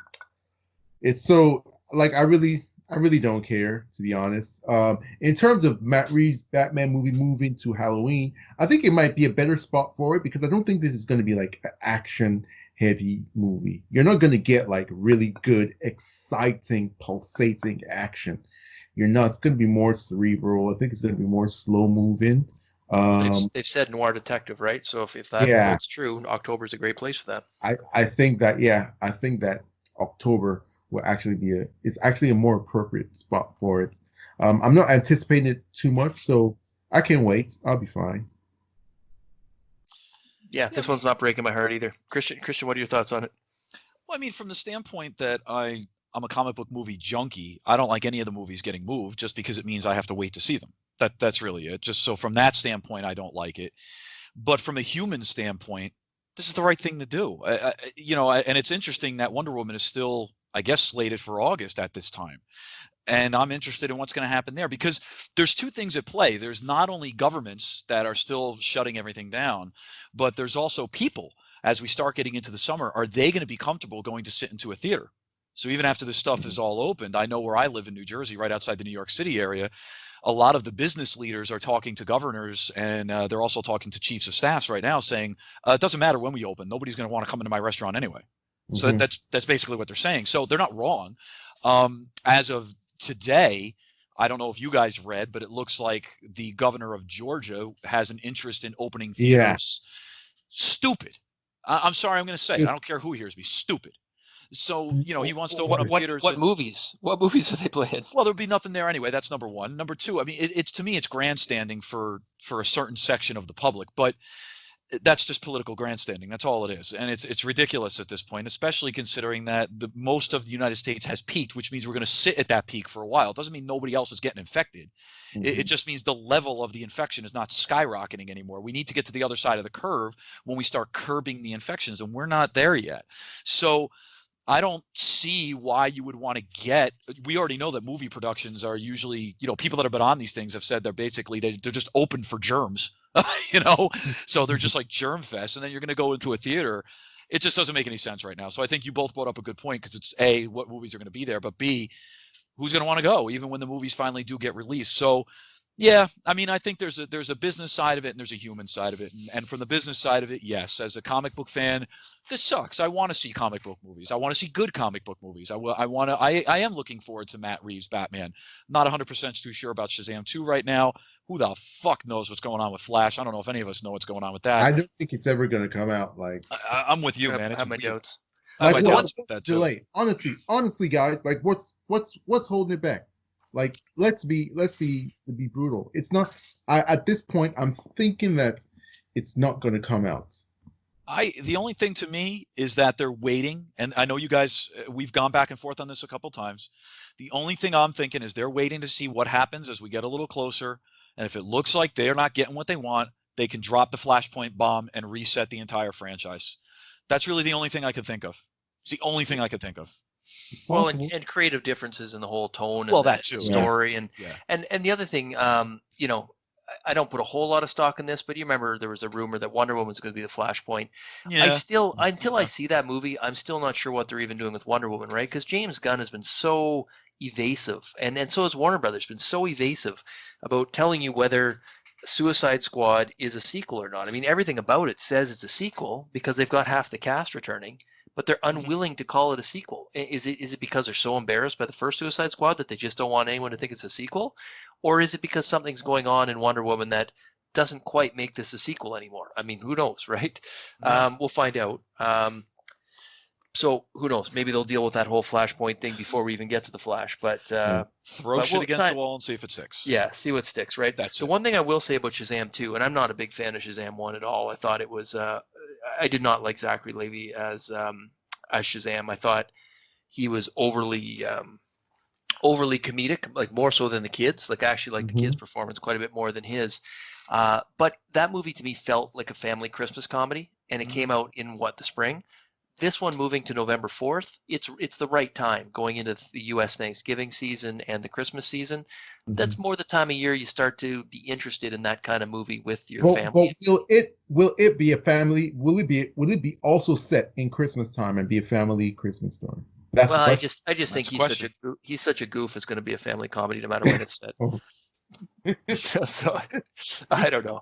It's so like I really don't care, to be honest. In terms of Matt Reeves' Batman movie moving to Halloween, I think it might be a better spot for it because I don't think this is going to be like an action-heavy movie. You're not going to get like really good, exciting, pulsating action. You're not. It's going to be more cerebral. I think it's going to be more slow-moving. They've said noir detective, right? So if that holds true, October's a great place for that. I think that October will actually it's actually a more appropriate spot for it. I'm not anticipating it too much, so I can wait. I'll be fine. Yeah, this one's not breaking my heart either. Christian, what are your thoughts on it? Well, I mean, from the standpoint that I'm a comic book movie junkie, I don't like any of the movies getting moved just because it means I have to wait to see them. That's really it. Just so from that standpoint, I don't like it. But from a human standpoint, this is the right thing to do. And it's interesting that Wonder Woman is still, I guess, slated for August at this time. And I'm interested in what's going to happen there because there's two things at play. There's not only governments that are still shutting everything down, but there's also people. As we start getting into the summer, are they going to be comfortable going to sit into a theater? So even after this stuff is all opened, I know where I live in New Jersey, right outside the New York City area, a lot of the business leaders are talking to governors, and they're also talking to chiefs of staffs right now saying, it doesn't matter when we open. Nobody's going to want to come into my restaurant anyway. So that's basically what they're saying. So they're not wrong. As of today, I don't know if you guys read, but it looks like the governor of Georgia has an interest in opening theaters. Yeah. Stupid. I'm sorry, I'm going to say it. I don't care who hears me. Stupid. So, he wants to open up theaters. What movies? What movies are they playing? Well, there'll be nothing there anyway. That's number one. Number two, I mean, it's to me, it's grandstanding for a certain section of the public, but that's just political grandstanding. That's all it is. And it's ridiculous at this point, especially considering that most of the United States has peaked, which means we're going to sit at that peak for a while. It doesn't mean nobody else is getting infected. It just means the level of the infection is not skyrocketing anymore. We need to get to the other side of the curve when we start curbing the infections, and we're not there yet. So I don't see why you would want to we already know that movie productions are usually, people that have been on these things have said they're just open for germs, so they're just like germ fest. And then you're going to go into a theater. It just doesn't make any sense right now. So I think you both brought up a good point because it's A, what movies are going to be there, but B, who's going to want to go even when the movies finally do get released. So yeah, I mean, I think there's a business side of it and there's a human side of it. And from the business side of it, yes, as a comic book fan, this sucks. I want to see comic book movies. I want to see good comic book movies. I am looking forward to Matt Reeves' Batman. Not 100% too sure about Shazam 2 right now. Who the fuck knows what's going on with Flash? I don't know if any of us know what's going on with that. I don't think it's ever going to come out. Like I'm with you, man. I have my notes. Like, what's delay? Honestly, guys, like what's holding it back? Like, let's be brutal. It's not. At this point, I'm thinking that it's not going to come out. The only thing to me is that they're waiting, and I know you guys, we've gone back and forth on this a couple times. The only thing I'm thinking is they're waiting to see what happens as we get a little closer, and if it looks like they're not getting what they want, they can drop the Flashpoint bomb and reset the entire franchise. That's really the only thing I can think of. It's the only thing I could think of. Well, and creative differences in the whole tone and Well, the that too. story, Yeah. and the other thing, you know, I don't put a whole lot of stock in this, but you remember there was a rumor that Wonder Woman's going to be the Flashpoint. Yeah. I still, until I see that movie, I'm still not sure what they're even doing with Wonder Woman, right? Because James Gunn has been so evasive, and so has Warner Brothers been so evasive about telling you whether Suicide Squad is a sequel or not. I mean, everything about it says it's a sequel because they've got half the cast returning, but they're unwilling to call it a sequel. Is it because they're so embarrassed by the first Suicide Squad that they just don't want anyone to think it's a sequel? Or is it because something's going on in Wonder Woman that doesn't quite make this a sequel anymore? I mean, who knows, right? We'll find out. So who knows? Maybe they'll deal with that whole Flashpoint thing before we even get to the Flash. But throw shit against the wall and see if it sticks. Yeah, see what sticks, right? That's the one thing I will say about Shazam 2, and I'm not a big fan of Shazam 1 at all. I thought it was I did not like Zachary Levi as Shazam. I thought he was overly comedic, like more so than the kids. Like I actually like the kids' performance quite a bit more than his. But that movie to me felt like a family Christmas comedy, and it came out in the spring. This one moving to November 4th, it's the right time going into the U.S. Thanksgiving season and the Christmas season. That's more the time of year you start to be interested in that kind of movie with your family. But will it be a family? Will it be also set in Christmas time and be a family Christmas story? That's well, I just think question. he's such a goof. It's going to be a family comedy no matter when it's set. So I don't know.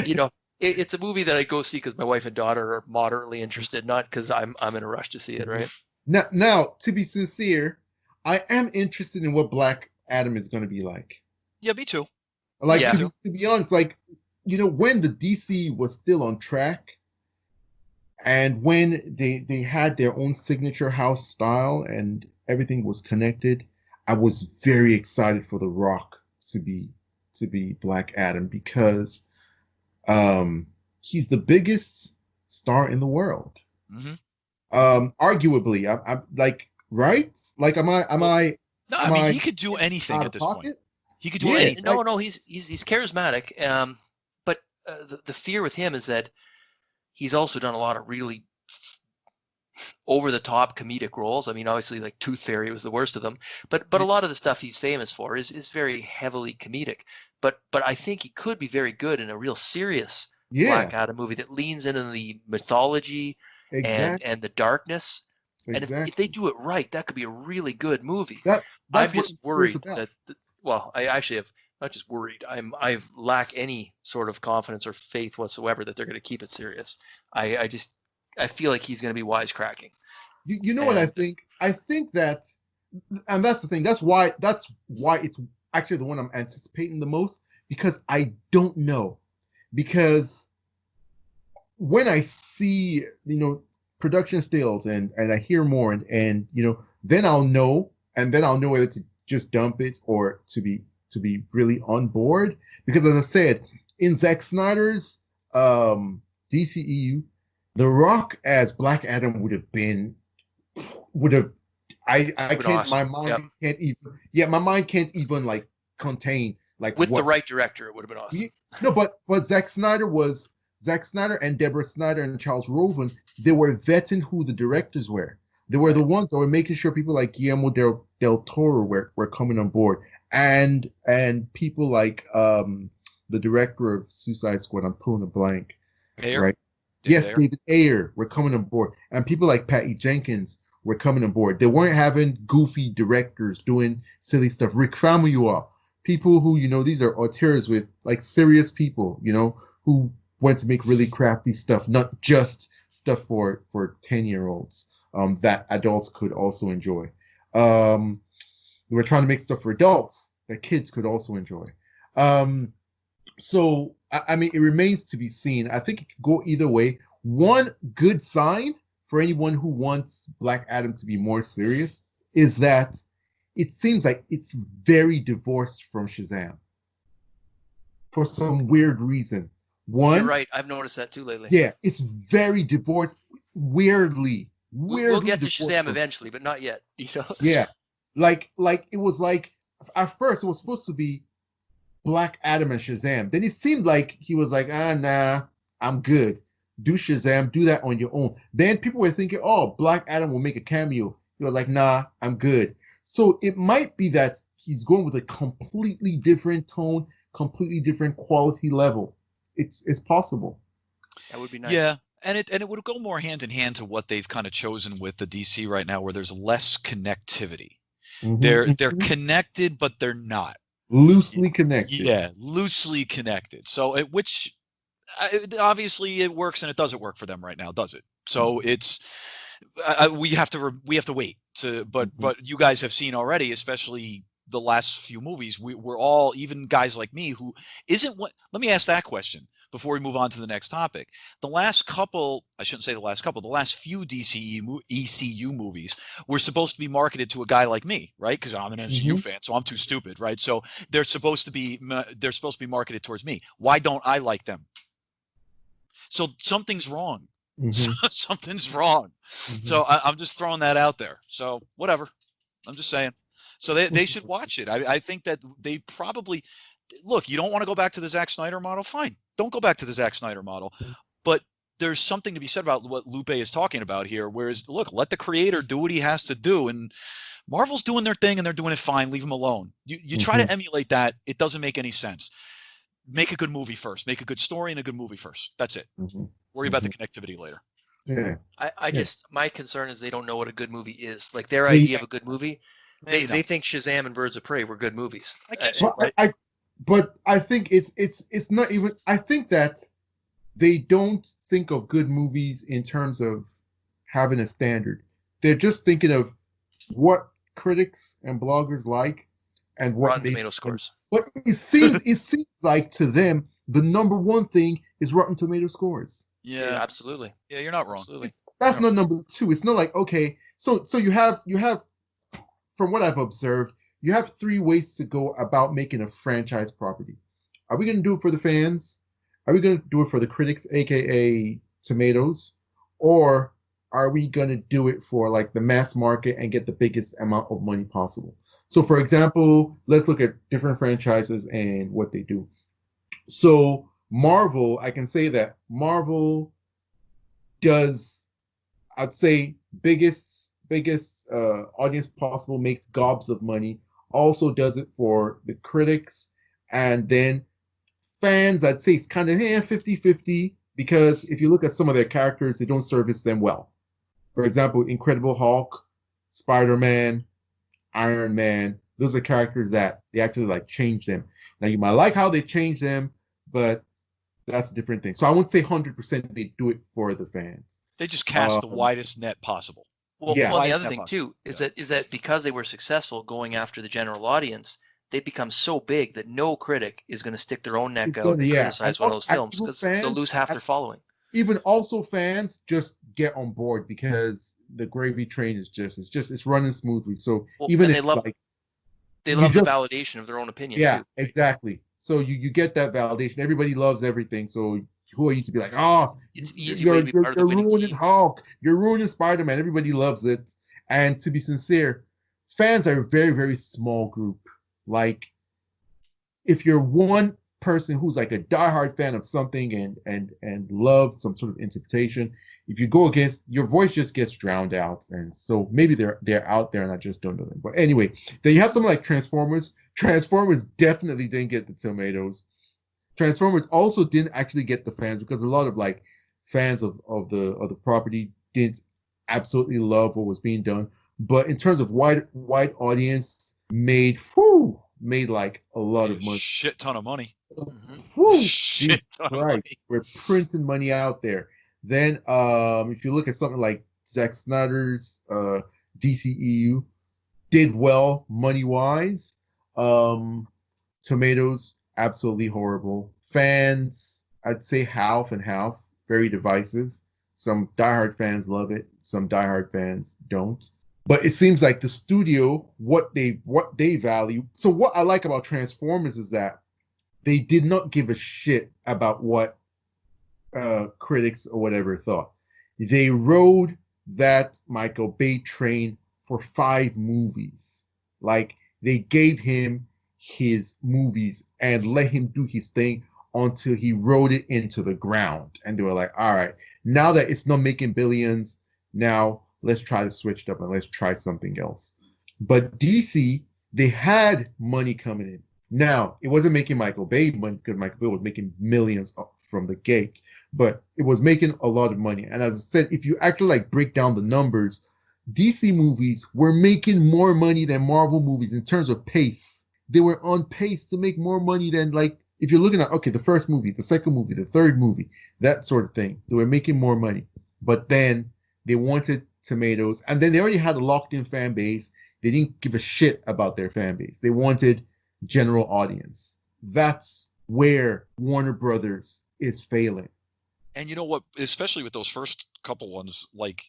You know. It's a movie that I go see because my wife and daughter are moderately interested, not because I'm in a rush to see it, right? Now, to be sincere, I am interested in what Black Adam is going to be like. Yeah, me too. Like to be honest, like when the DC was still on track, and when they had their own signature house style and everything was connected, I was very excited for The Rock to be Black Adam because. He's the biggest star in the world. Arguably, I'm like, right? Like, am I? No, I mean, he could do anything at this point. He could do anything. No, he's charismatic. But the fear with him is that he's also done a lot of really over the top comedic roles. I mean, obviously, like Tooth Fairy was the worst of them. But a lot of the stuff he's famous for is very heavily comedic. But I think he could be very good in a real serious Black Adam movie that leans into the mythology and the darknes. Exactly. And if they do it right, that could be a really good movie. I'm just worried that. Well, I actually have not just worried. I lack any sort of confidence or faith whatsoever that they're going to keep it serious. I feel like he's going to be wisecracking. You know what I think? I think that, and that's the thing. That's why it's actually the one I'm anticipating the most, because I don't know. Because when I see, production stills and I hear more and then I'll know, and then I'll know whether to just dump it or to be really on board. Because as I said, in Zack Snyder's DCEU, The Rock as Black Adam would have I can't awesome. My mind can't even like contain like with the right director it would have been awesome. No, but Zack Snyder and Deborah Snyder and Charles Roven, they were vetting who the directors were. They were the ones that were making sure people like Guillermo del Toro were coming on board, and people like the director of Suicide Squad, I'm pulling a blank. Ayer? Right? David Ayer were coming on board, and people like Patty Jenkins were coming on board. They weren't having goofy directors doing silly stuff. Rick Famuyiwa, people who, these are auteurs with like serious people, who went to make really crafty stuff, not just stuff for 10-year-olds that adults could also enjoy. They were trying to make stuff for adults that kids could also enjoy. So, I mean, it remains to be seen. I think it could go either way. One good sign for anyone who wants Black Adam to be more serious is that it seems like it's very divorced from Shazam for some weird reason. You're One, right. I've noticed that too lately. yeah, it's very divorced, weirdly, We'll weirdly get to divorced Shazam from. eventually, but not yet. Yeah, like it was like at first it was supposed to be Black Adam and Shazam. Then it seemed like he was like, nah, I'm good. Do Shazam, do that on your own. Then people were thinking, oh, Black Adam will make a cameo. He was like, nah, I'm good. So it might be that he's going with a completely different tone, completely different quality level. It's possible. That would be nice. Yeah, and it would go more hand in hand to what they've kind of chosen with the DC right now, where there's less connectivity. They're connected, but they're not. Loosely connected. Yeah, loosely connected. So which obviously it works and it doesn't work for them right now, does it? So it's we have to wait to. But you guys have seen already, especially the last few movies. We're all, even guys like me who isn't what. Let me ask that question before we move on to the next topic. The last couple, I shouldn't say the last couple, the last few ECU movies were supposed to be marketed to a guy like me, right? Because I'm an MCU fan, so I'm too stupid, right? So they're supposed to be marketed towards me. Why don't I like them? So something's wrong. Something's wrong. So I'm just throwing that out there. So whatever. I'm just saying. So they should watch it. I think that they probably look. You don't want to go back to the Zack Snyder model? Fine, don't go back to the Zack Snyder model. But there's something to be said about what Lupe is talking about here. Whereas, look, let the creator do what he has to do, and Marvel's doing their thing and they're doing it fine. Leave them alone. You try to emulate that, it doesn't make any sense. Make a good movie first. Make a good story and a good movie first. That's it. Worry about the connectivity later. Yeah. I just, my concern is they don't know what a good movie is. Like their idea of a good movie, they think Shazam and Birds of Prey were good movies. I guess, but I think it's not even. I think that they don't think of good movies in terms of having a standard. They're just thinking of what critics and bloggers like and what Rotten Tomato scores. But it seems like to them the number one thing is Rotten Tomato scores. Yeah, absolutely. Yeah, you're not wrong. Absolutely. That's not number two. It's not like, okay, so you have from what I've observed, you have three ways to go about making a franchise property. Are we going to do it for the fans? Are we going to do it for the critics, aka tomatoes? Or are we going to do it for like the mass market and get the biggest amount of money possible? So for example, let's look at different franchises and what they do. So Marvel, I can say that Marvel does, I'd say, biggest audience possible, makes gobs of money, also does it for the critics, and then fans, I'd say it's kind of 50-50, because if you look at some of their characters, they don't service them well. For example, Incredible Hulk, Spider-Man, Iron Man, those are characters that they actually like change them. Now you might like how they change them, but that's a different thing. So I wouldn't say 100% they do it for the fans. They just cast the widest net possible. Well, the other thing too is that because they were successful going after the general audience, they become so big that no critic is going to stick their own neck out and criticize one of those films, because they'll lose half their following. Even also fans just get on board because the gravy train is it's running smoothly. So even if they love the validation of their own opinion. Yeah, too. Exactly. So you get that validation. Everybody loves everything. So who are you to be like, oh, it's easy way to be part of the winning ruining team. Hulk, you're ruining Spider-Man. Everybody loves it. And to be sincere, fans are a very, very small group. Like, if you're one person who's like a diehard fan of something and love some sort of interpretation, if you go against, your voice just gets drowned out. And so maybe they're out there and I just don't know them. But anyway, then you have something like Transformers. Transformers definitely didn't get the tomatoes. Transformers also didn't actually get the fans, because a lot of like fans of the property didn't absolutely love what was being done. But in terms of wide audience, made like a lot of money. Shit ton of money. Shit ton of money. We're printing money out there. Then if you look at something like Zack Snyder's DCEU, did well money-wise. Tomatoes, absolutely horrible. Fans, I'd say half and half, very divisive. Some diehard fans love it, some diehard fans don't. But it seems like the studio, what they value. So what I like about Transformers is that they did not give a shit about what critics or whatever thought. They rode that Michael Bay train for 5 movies. Like they gave him his movies and let him do his thing until he rode it into the ground. And they were like, all right, now that it's not making billions, now let's try to switch it up and let's try something else. But DC, they had money coming in. Now, it wasn't making Michael Bay money because Michael Bay was making millions from the gate, but it was making a lot of money. And as I said, if you actually like break down the numbers, DC movies were making more money than Marvel movies in terms of pace. They were on pace to make more money than, like, if you're looking at, okay, the first movie, the second movie, the third movie, that sort of thing. They were making more money. But then they wanted tomatoes, and then they already had a locked-in fan base. They didn't give a shit about their fan base. They wanted general audience. That's where Warner Brothers is failing. And you know what? Especially with those first couple ones, like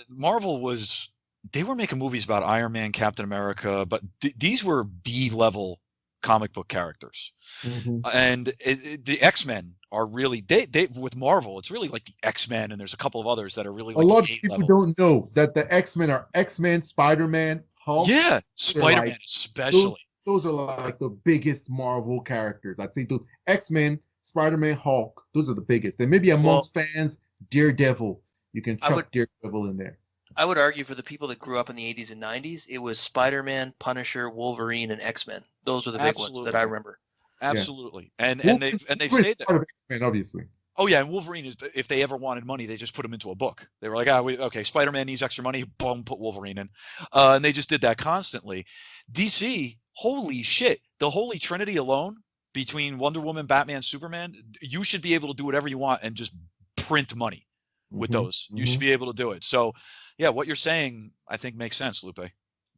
Marvel was, they were making movies about Iron Man, Captain America, but these were B-level comic book characters. Mm-hmm. And the X-Men are really, they with Marvel, it's really like the X-Men, and there's a couple of others that are really like a lot of people level. don't know that the X-Men are X-Men, Spider-Man, Hulk. Yeah, Spider-Man like, especially. Those are like the biggest Marvel characters. I'd say the X-Men, Spider-Man, Hulk, those are the biggest. Then maybe amongst fans, Daredevil. You can chuck Daredevil in there. I would argue for the people that grew up in the 80s and 90s, it was Spider-Man, Punisher, Wolverine, and X-Men. Those were the big ones that I remember. Absolutely. Yeah. And they've said that. Part of X-Men, obviously. Oh yeah, and Wolverine is, if they ever wanted money, they just put him into a book. They were like, okay, Spider-Man needs extra money, boom, put Wolverine in. And they just did that constantly. DC, holy shit, the Holy Trinity alone, between Wonder Woman, Batman, Superman, you should be able to do whatever you want and just print money with those. You should be able to do it. So yeah, what you're saying, I think makes sense, Lupe. Yeah.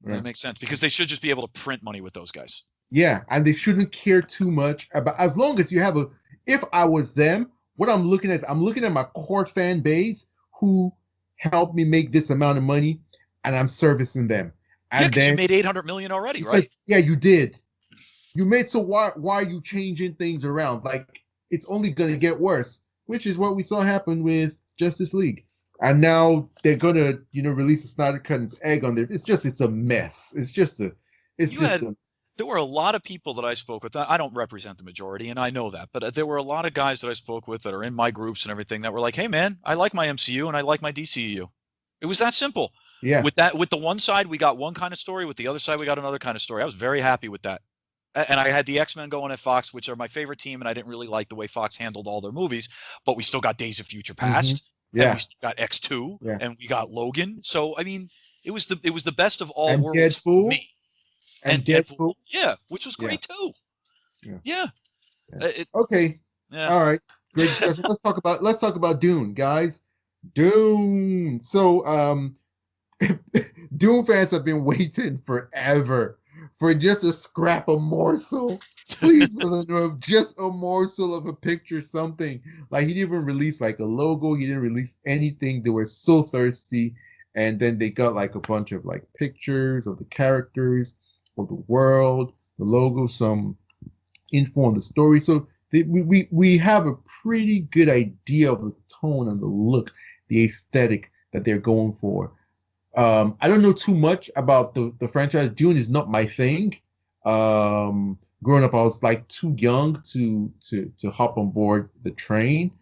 That makes sense, because they should just be able to print money with those guys. Yeah, and they shouldn't care too much about, as long as you have if I was them, what I'm looking at my core fan base who helped me make this amount of money, and I'm servicing them. And because you made $800 million already, right? Yeah, you did. You made, so why are you changing things around? Like, it's only gonna get worse, which is what we saw happen with Justice League. And now they're gonna, release a Snyder Cut and egg on there. It's a mess. There were a lot of people that I spoke with. I don't represent the majority, and I know that, but there were a lot of guys that I spoke with that are in my groups and everything that were like, "Hey, man, I like my MCU and I like my DCU." It was that simple. Yeah. With the one side, we got one kind of story. With the other side, we got another kind of story. I was very happy with that. And I had the X-Men going at Fox, which are my favorite team, and I didn't really like the way Fox handled all their movies, but we still got Days of Future Past. Yeah. And we still got X2, and we got Logan. So I mean, it was the best of all and worlds Deadpool. for me. And Deadpool, yeah, which was great too. Yeah. Okay. Yeah. All right. Great discussion. Let's talk about Dune, guys. Dune. So, Dune fans have been waiting forever for just a scrap, a morsel. Please, just a morsel of a picture, something. Like, he didn't even release like a logo. He didn't release anything. They were so thirsty. And then they got like a bunch of like pictures of the characters, of the world, the logo, some info on the story. So we have a pretty good idea of the tone and the look, the aesthetic that they're going for. I don't know too much about the franchise. Dune is not my thing. Growing up, I was like too young to hop on board the train.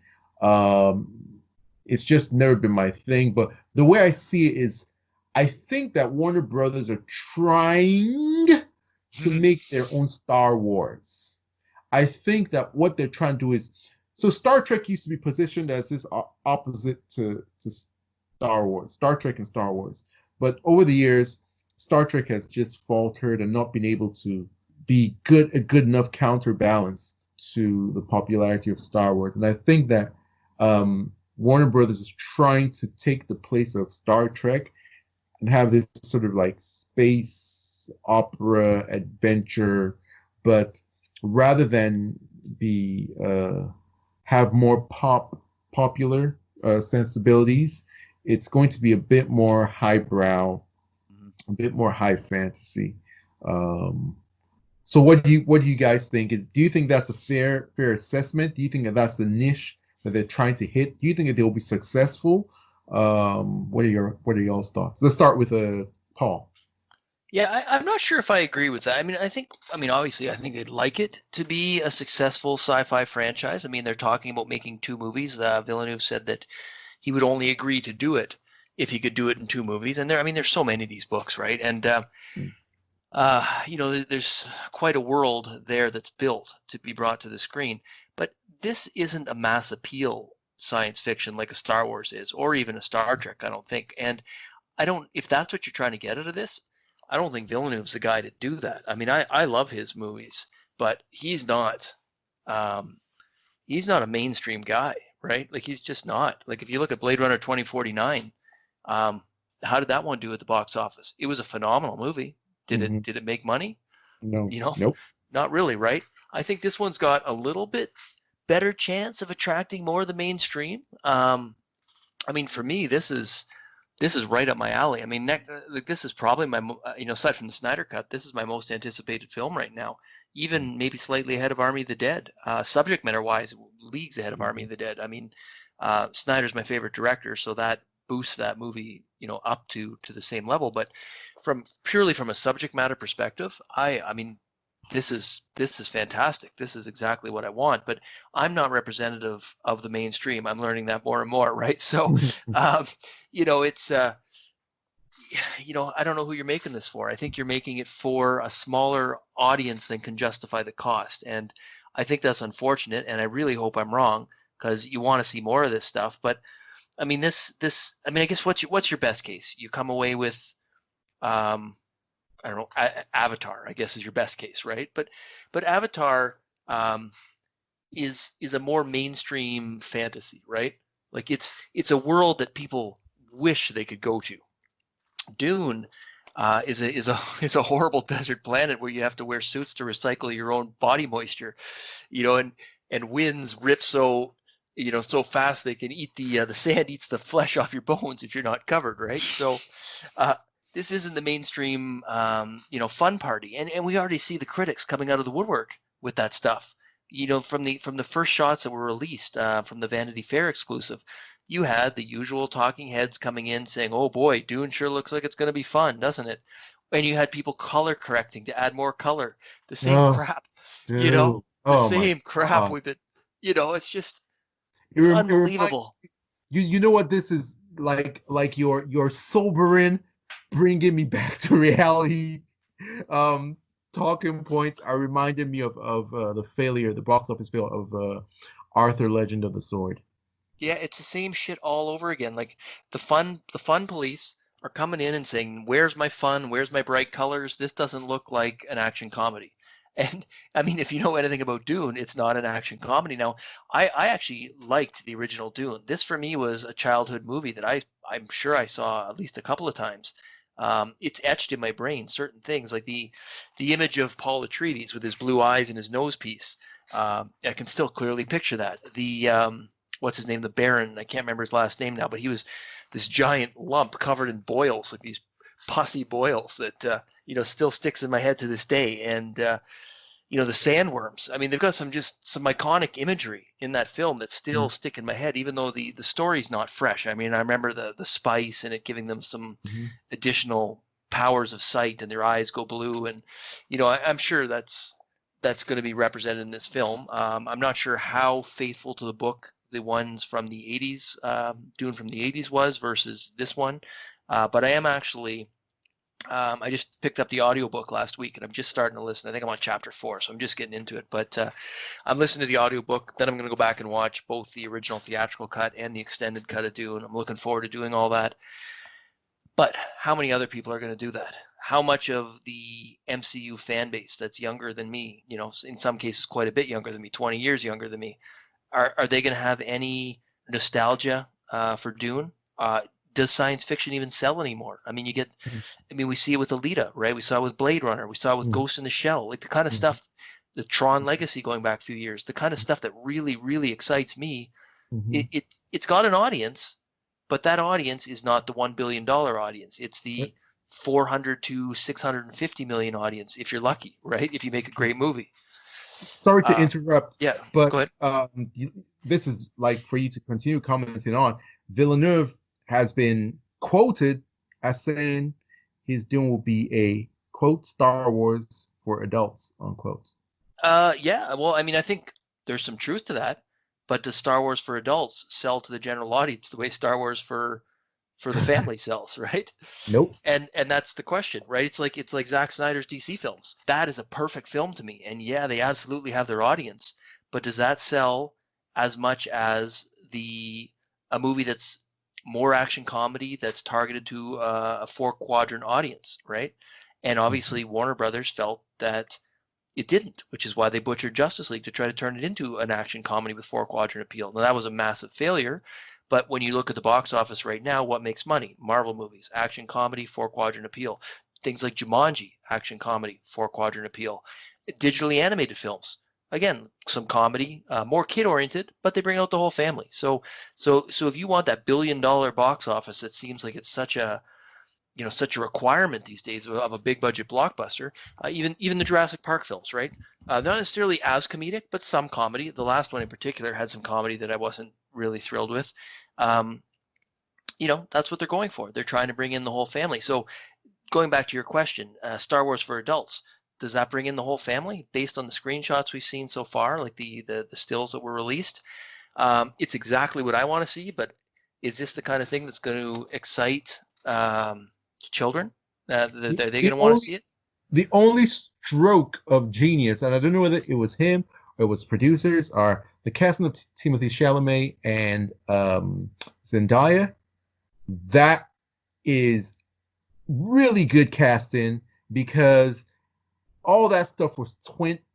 It's just never been my thing. But the way I see it is, I think that Warner Brothers are trying to make their own Star Wars. I think that what they're trying to do is, so Star Trek used to be positioned as this opposite to Star Wars, Star Trek and Star Wars. But over the years, Star Trek has just faltered and not been able to be a good enough counterbalance to the popularity of Star Wars. And I think that Warner Brothers is trying to take the place of Star Trek and have this sort of like space opera adventure, but rather than have more popular sensibilities, it's going to be a bit more highbrow, a bit more high fantasy. So what do you guys think? Do you think that's a fair assessment? Do you think that that's the niche that they're trying to hit? Do you think that they'll be successful? What are y'all's thoughts? Let's start with Paul. Yeah, I'm not sure if I agree with that. I mean, obviously, I think they'd like it to be a successful sci-fi franchise. I mean, they're talking about making 2 movies. Villeneuve said that he would only agree to do it if he could do it in 2 movies. And there's so many of these books, right? And there's quite a world there that's built to be brought to the screen. But this isn't a mass appeal science fiction like a Star Wars is, or even a Star Trek, I don't think. And if that's what you're trying to get out of this, I don't think Villeneuve's the guy to do that. I mean, I love his movies, but he's not a mainstream guy, right? Like, he's just not. Like, if you look at Blade Runner 2049, how did that one do at the box office? It was a phenomenal movie. Did it make money? No. Nope. Not really, right? I think this one's got a little bit better chance of attracting more of the mainstream. I mean, for me, this is right up my alley. I mean, this is probably my, aside from the Snyder Cut, this is my most anticipated film right now. Even maybe slightly ahead of Army of the Dead. Subject matter wise, leagues ahead of Army of the Dead. I mean, Snyder's my favorite director, so that boosts that movie, up to the same level. But purely from a subject matter perspective, I mean, this is fantastic. This is exactly what I want. But I'm not representative of the mainstream. I'm learning that more and more, right? So, it's I don't know who you're making this for. I think you're making it for a smaller audience than can justify the cost, and I think that's unfortunate. And I really hope I'm wrong, because you want to see more of this stuff. But I mean, I guess what's your best case? You come away with, I don't know, Avatar, I guess, is your best case, right? But Avatar is a more mainstream fantasy, right? Like, it's a world that people wish they could go to. Dune is a horrible desert planet where you have to wear suits to recycle your own body moisture, and winds rip so fast they can eat the sand eats the flesh off your bones if you're not covered, right? So this isn't the mainstream fun party, and we already see the critics coming out of the woodwork with that stuff. From the first shots that were released from the Vanity Fair exclusive, you had the usual talking heads coming in saying, "Oh boy, Dune sure looks like it's going to be fun, doesn't it?" And you had people color correcting to add more color. The same crap, Dude. the same crap we've been, it's just, it's unbelievable. You know what this is like? Like your sobering, bringing me back to reality. Talking points are reminding me of the box office fail of Arthur Legend of the Sword. Yeah, it's the same shit all over again. Like, the fun police are coming in and saying, "Where's my fun? Where's my bright colors? This doesn't look like an action comedy." And I mean, if you know anything about Dune, it's not an action comedy. Now, I actually liked the original Dune. This for me was a childhood movie that I'm sure I saw at least a couple of times. It's etched in my brain, certain things like the image of Paul Atreides with his blue eyes and his nose piece. I can still clearly picture that. The what's his name? The Baron. I can't remember his last name now, but he was this giant lump covered in boils, like these pussy boils that still sticks in my head to this day. And the sandworms. I mean, they've got some iconic imagery in that film that still stick in my head, even though the story's not fresh. I mean, I remember the spice and it giving them some additional powers of sight, and their eyes go blue. And I'm sure that's going to be represented in this film. I'm not sure how faithful to the book the ones from the 80s, Dune from the 80s was versus this one. But I am actually, I just picked up the audiobook last week, and I'm just starting to listen. I think I'm on chapter 4, so I'm just getting into it. But I'm listening to the audiobook. Then I'm going to go back and watch both the original theatrical cut and the extended cut of Dune. I'm looking forward to doing all that. But how many other people are going to do that? How much of the MCU fan base that's younger than me, in some cases quite a bit younger than me, 20 years younger than me, are they going to have any nostalgia for Dune? Does science fiction even sell anymore? I mean, we see it with Alita, right? We saw it with Blade Runner. We saw it with Ghost in the Shell. Like, the kind of stuff, the Tron Legacy going back a few years, the kind of stuff that really, really excites me. It's got an audience, but that audience is not the $1 billion audience. It's the 400 to 650 million audience, if you're lucky, right? If you make a great movie. sorry to interrupt, Yeah, but go ahead. this is like for you to continue commenting on. Villeneuve has been quoted as saying his Dune will be a quote Star Wars for adults unquote. Yeah, well, I mean, I think there's some truth to that, but does Star Wars for adults sell to the general audience the way Star Wars for the family sells, right? Nope. And that's the question, right? It's like Zack Snyder's DC films. That is a perfect film to me. And yeah, they absolutely have their audience, but does that sell as much as a movie that's more action comedy that's targeted to a four quadrant audience, right? And obviously Warner Brothers felt that it didn't, which is why they butchered Justice League to try to turn it into an action comedy with four quadrant appeal. Now that was a massive failure, but when you look at the box office right now, what makes money? Marvel movies, action comedy, four quadrant appeal. Things like Jumanji, action comedy, four quadrant appeal. Digitally animated films, again, some comedy, more kid oriented, but they bring out the whole family. So if you want that $1 billion box office, it seems like it's such a requirement these days of a big budget blockbuster. Even the Jurassic Park films, right? Not necessarily as comedic, but some comedy. The last one in particular had some comedy that I wasn't really thrilled with. That's what they're going for. They're trying to bring in the whole family. So going back to your question, Star Wars for adults, does that bring in the whole family based on the screenshots we've seen so far, like the stills that were released? It's exactly what I want to see, but is this the kind of thing that's going to excite children? Are they going to want to see it? The only stroke of genius, and I don't know whether it was him or it was producers, are the casting of Timothy Chalamet and Zendaya. That is really good casting because all that stuff was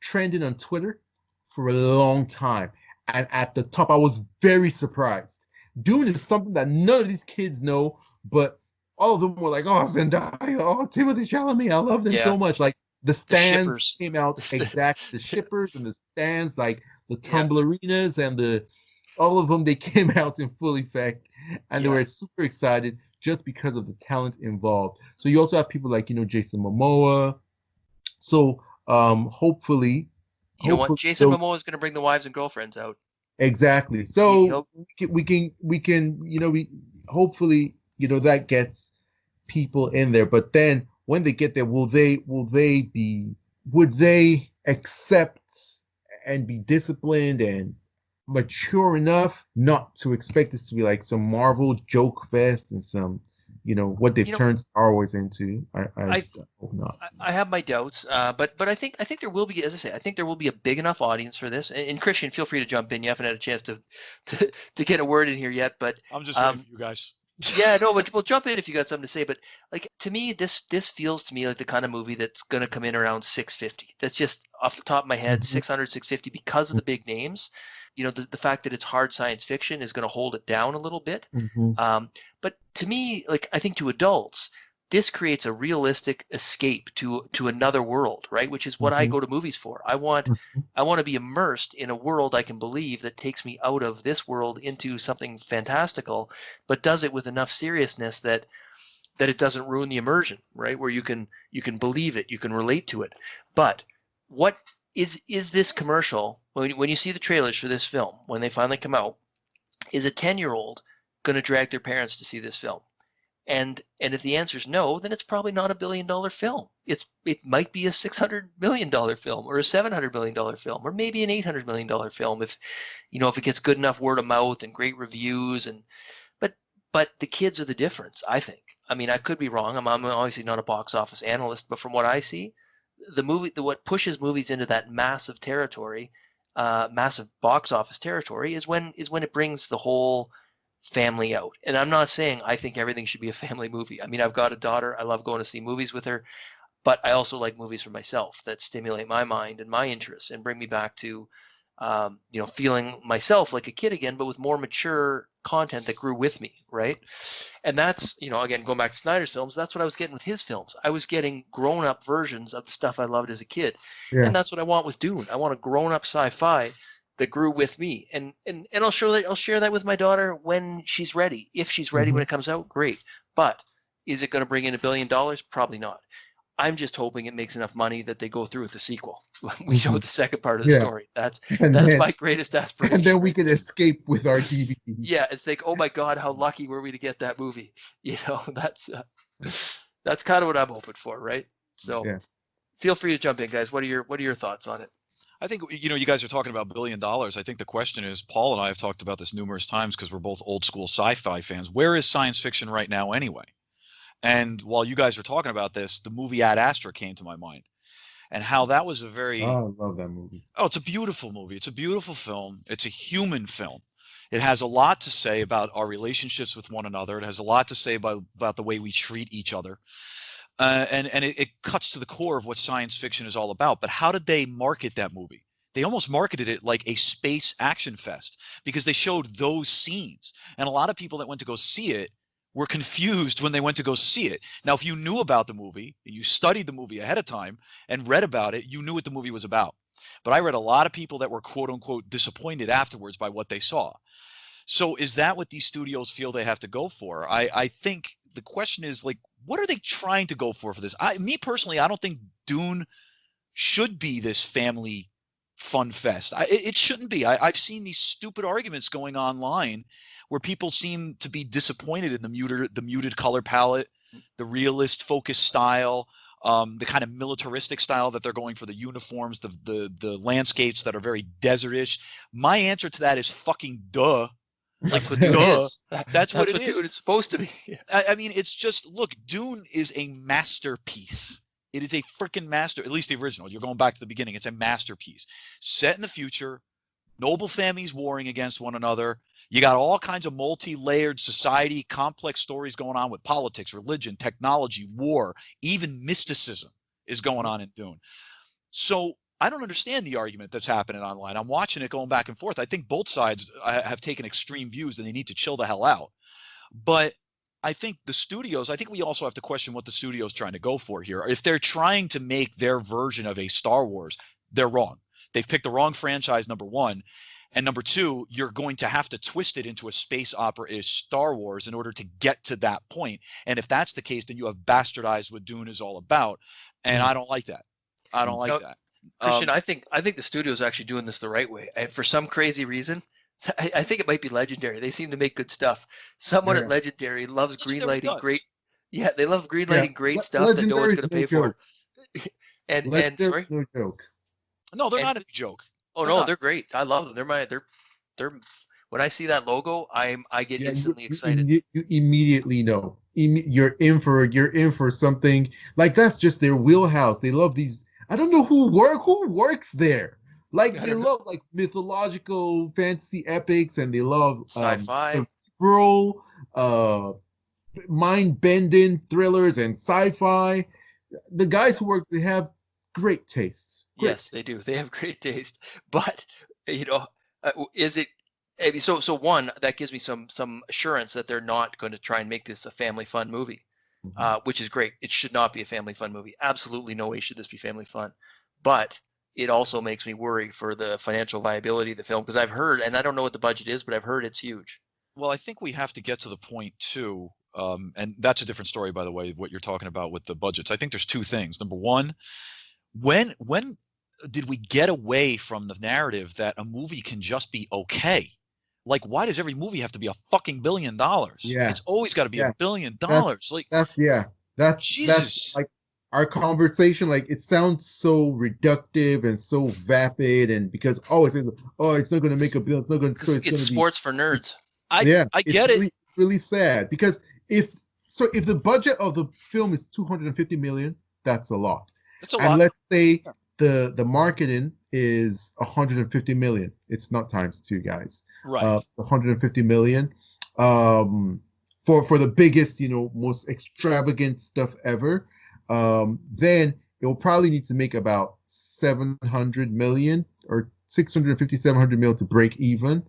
trending on Twitter for a long time. And at the top, I was very surprised. Dune is something that none of these kids know, but all of them were like, "Oh, Zendaya, oh, Timothy Chalamet, I love them so much." Like the stands came out exactly, the shippers and the stands, like the Tumblerinas and all of them, they came out in full effect, and they were super excited just because of the talent involved. So you also have people like Jason Momoa. So hopefully, you know what, Jason Momoa is going to bring the wives and girlfriends out. Exactly. So we can hopefully that gets people in there. But then when they get there, would they accept and be disciplined and mature enough not to expect this to be like some Marvel joke fest and some what they've turned Star Wars into? I hope not. I have my doubts, but I think there will be, as I say, I think there will be a big enough audience for this. And Christian, feel free to jump in. You haven't had a chance to get a word in here yet, but I'm just waiting for you guys. Yeah, no, but we'll jump in if you got something to say. But like to me, this feels to me like the kind of movie that's going to come in around 650. That's just off the top of my head, 600, 650 because of the big names. The fact that it's hard science fiction is going to hold it down a little bit. But to me, like I think to adults, this creates a realistic escape to another world, right? Which is what I go to movies for. I want to be immersed in a world I can believe that takes me out of this world into something fantastical, but does it with enough seriousness that it doesn't ruin the immersion, right? Where you can believe it, you can relate to it. But what is this commercial, when you see the trailers for this film, when they finally come out, is a 10-year-old going to drag their parents to see this film? And if the answer is no, then it's probably not $1 billion film. It might be a $600 million film or a $700 million film or maybe an $800 million film if it gets good enough word of mouth and great reviews. But the kids are the difference, I think. I mean, I could be wrong. I'm obviously not a box office analyst, but from what I see, what pushes movies into that massive territory, massive box office territory, is when it brings the whole family out. And I'm not saying I think everything should be a family movie. I mean, I've got a daughter. I love going to see movies with her, but I also like movies for myself that stimulate my mind and my interests and bring me back to, feeling myself like a kid again, but with more mature content that grew with me, right? And that's, again, going back to Snyder's films, that's what I was getting with his films. I was getting grown-up versions of the stuff I loved as a kid. Yeah. And that's what I want with Dune. I want a grown-up sci-fi that grew with me. And I'll share that with my daughter when she's ready. If she's ready when it comes out, great. But is it going to bring in $1 billion? Probably not. I'm just hoping it makes enough money that they go through with the sequel. We show the second part of the Yeah. story. That's And then, my greatest aspiration. and then we can escape with our DVD. Yeah, it's like, oh my God, how lucky were we to get that movie? You know, that's kind of what I'm hoping for, right? So Yeah. feel free to jump in, guys. What are your thoughts on it? I think, you guys are talking about $1 billion. I think the question is, Paul and I have talked about this numerous times because we're both old school sci-fi fans. Where is science fiction right now anyway? And while you guys were talking about this, the movie Ad Astra came to my mind, and how that was a very, Oh, I love that movie. oh, it's a beautiful movie. It's a beautiful film. It's a human film. It has a lot to say about our relationships with one another. It has a lot to say about the way we treat each other. And it cuts to the core of what science fiction is all about. But how did they market that movie? They almost marketed it like a space action fest because they showed those scenes. And a lot of people that went to go see it were confused when they went to go see it. Now, if you knew about the movie, and you studied the movie ahead of time and read about it, you knew what the movie was about. But I read a lot of people that were quote unquote disappointed afterwards by what they saw. So is that what these studios feel they have to go for? I think the question is, like, what are they trying to go for this? Me personally, I don't think Dune should be this family fun fest. It shouldn't be. I've seen these stupid arguments going online where people seem to be disappointed in the muted color palette, the realist focus style, the kind of militaristic style that they're going for, the uniforms, the landscapes that are very desertish. My answer to that is fucking duh. That's what Dune is. That's what it is. Dune is supposed to be. I mean, it's just, look, Dune is a masterpiece. It is a freaking at least the original. You're going back to the beginning. It's a masterpiece. Set in the future, noble families warring against one another. You got all kinds of multi-layered society, complex stories going on with politics, religion, technology, war, even mysticism is going on in Dune. So I don't understand the argument that's happening online. I'm watching it going back and forth. I think both sides have taken extreme views and they need to chill the hell out. But I think we also have to question what the studio's trying to go for here. If they're trying to make their version of a Star Wars, they're wrong. They've picked the wrong franchise, number one. And number two, you're going to have to twist it into a space opera-ish Star Wars in order to get to that point. And if that's the case, then you have bastardized what Dune is all about. And I don't like that. I don't like that. Christian, I think the studio is actually doing this the right way. And for some crazy reason, I think it might be Legendary. They seem to make good stuff. Someone at Legendary loves greenlighting great. Yeah, they love greenlighting great stuff that no one's going to pay for. And sorry, no joke. No, they're not a joke. Oh no, they're great. I love them. They're when I see that logo, I get instantly excited. You immediately know. You're in for something like that's just their wheelhouse. They love these. I don't know who works there. Like they love like mythological fantasy epics, and they love sci-fi, mind-bending thrillers and sci-fi. The guys who work, they have great tastes. Yes, they do. They have great taste. But is it? So one, that gives me some assurance that they're not going to try and make this a family fun movie, which is great. It should not be a family fun movie. Absolutely no way should this be family fun. But it also makes me worry for the financial viability of the film, because I've heard, and I don't know what the budget is, but I've heard it's huge. Well, I think we have to get to the point too, and that's a different story, by the way, what you're talking about with the budgets. I think there's two things. Number one, when did we get away from the narrative that a movie can just be okay? Like, why does every movie have to be a fucking $1 billion? Yeah. It's always got to be $1 billion. That's Jesus. That's like our conversation. Like, it sounds so reductive and so vapid, and because it's not going to make a billion. It's not going to. It's sports for nerds. I get it. It's really sad because if the budget of the film is $250 million, that's a lot. That's a lot. And let's say the marketing is $150 million. It's not times two, guys. Right. $150 million. For the biggest, most extravagant stuff ever. Then it will probably need to make about $700 million or $650-700 million to break even.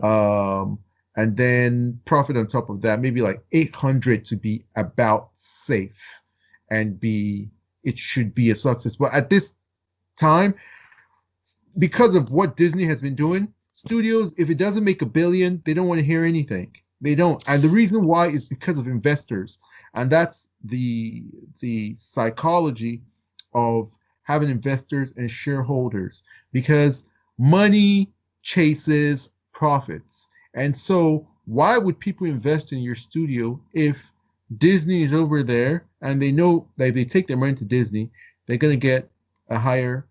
And then profit on top of that, maybe like $800 to be about safe and it should be a success. But at this time, because of what Disney has been doing, studios, if it doesn't make $1 billion, they don't want to hear anything. They don't. And the reason why is because of investors. And that's the psychology of having investors and shareholders, because money chases profits. And so why would people invest in your studio if Disney is over there and they know that if they take their money to Disney, they're going to get a higher,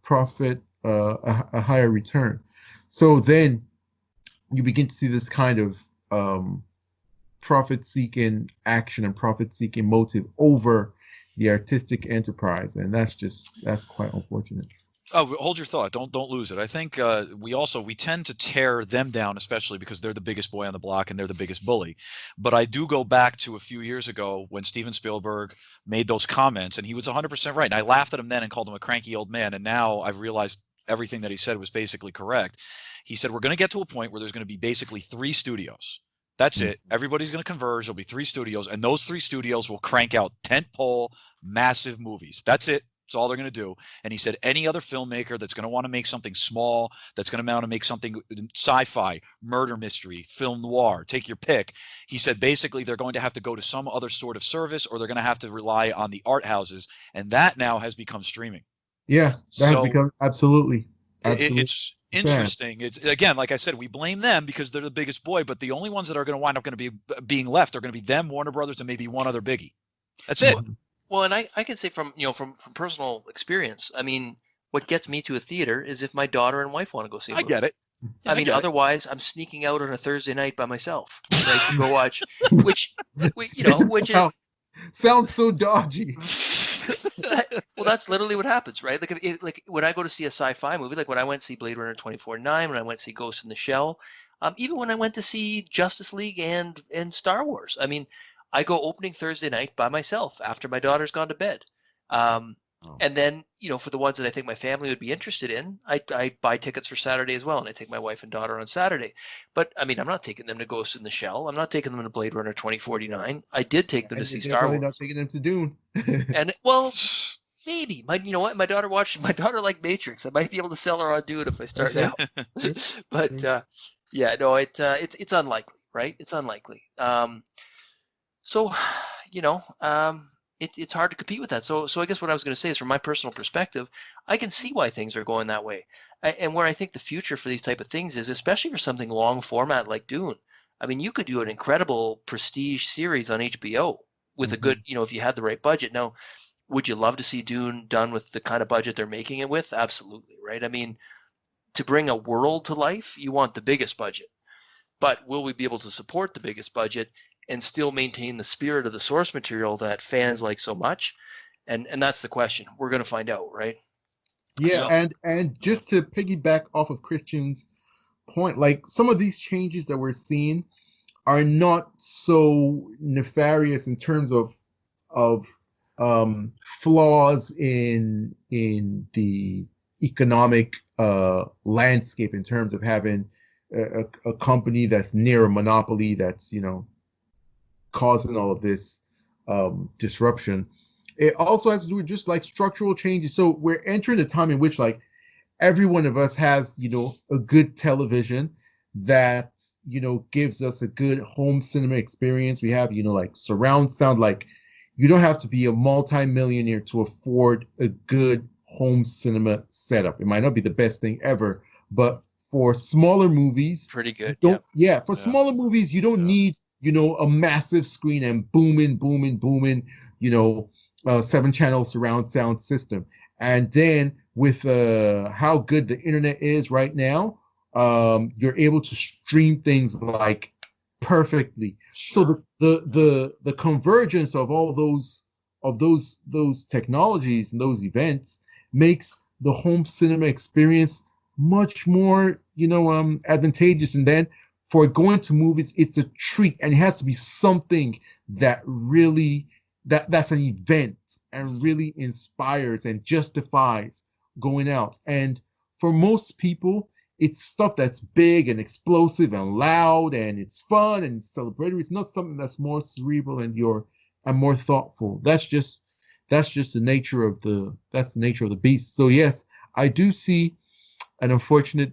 profit, a higher return. So then you begin to see this kind of profit-seeking action and profit-seeking motive over the artistic enterprise, and that's quite unfortunate. Oh, hold your thought. Don't lose it. I think we tend to tear them down, especially because they're the biggest boy on the block and they're the biggest bully. But I do go back to a few years ago when Steven Spielberg made those comments, and he was 100% right. And I laughed at him then and called him a cranky old man. And now I've realized everything that he said was basically correct. He said, we're going to get to a point where there's going to be basically 3 studios. That's it. Everybody's going to converge. There'll be 3 studios, and those 3 studios will crank out tentpole, massive movies. That's it. That's all they're going to do. And he said any other filmmaker that's going to want to make something small, that's going to want to make something sci-fi, murder mystery, film noir, take your pick. He said basically they're going to have to go to some other sort of service, or they're going to have to rely on the art houses. And that now has become streaming. Yeah, that has become absolutely. It's interesting. It's, again, like I said, we blame them because they're the biggest boy, but the only ones that are going to wind up going to be being left are going to be them, Warner Brothers, and maybe one other biggie. That's it. Well, and I can say from personal experience, I mean, what gets me to a theater is if my daughter and wife want to go see a movie. I get it. Yeah, I mean, otherwise, I'm sneaking out on a Thursday night by myself, right, to go watch, which sounds so dodgy. Well, that's literally what happens, right? Like when I go to see a sci-fi movie, like when I went to see Blade Runner 2049, when I went to see Ghost in the Shell, even when I went to see Justice League and Star Wars, I mean, I go opening Thursday night by myself after my daughter's gone to bed. And then, for the ones that I think my family would be interested in, I buy tickets for Saturday as well, and I take my wife and daughter on Saturday. But, I mean, I'm not taking them to Ghost in the Shell. I'm not taking them to Blade Runner 2049. I did take them to see Star Wars. Not taking them to Dune. And, well, maybe. You know what? My daughter liked Matrix. I might be able to sell her on Dune if I start now. But, yeah, no, it's unlikely, right? It's unlikely. So, it's hard to compete with that. So I guess what I was going to say is, from my personal perspective, I can see why things are going that way. And where I think the future for these type of things is, especially for something long format like Dune. I mean, you could do an incredible prestige series on HBO with a good, if you had the right budget. Now, would you love to see Dune done with the kind of budget they're making it with? Absolutely, right? I mean, to bring a world to life, you want the biggest budget. But will we be able to support the biggest budget and still maintain the spirit of the source material that fans like so much? And that's the question. We're going to find out, right? Yeah, so, and just to piggyback off of Christian's point, like, some of these changes that we're seeing are not so nefarious in terms of flaws in the economic landscape, in terms of having a company that's near a monopoly that's causing all of this disruption. It also has to do with just like structural changes. So we're entering a time in which, like, every one of us has a good television that gives us a good home cinema experience. We have like surround sound. Like, you don't have to be a multi-millionaire to afford a good home cinema setup. It might not be the best thing ever, but for smaller movies, pretty good. Smaller movies, you don't need a massive screen and booming 7-channel surround sound system. And then with how good the internet is right now, you're able to stream things like perfectly. So the convergence of all those technologies and those events makes the home cinema experience much more advantageous. And then for going to movies, it's a treat, and it has to be something that really that's an event and really inspires and justifies going out. And for most people, it's stuff that's big and explosive and loud, and it's fun and celebratory. It's not something that's more cerebral and more thoughtful. That's just the nature of the beast. So yes, I do see an unfortunate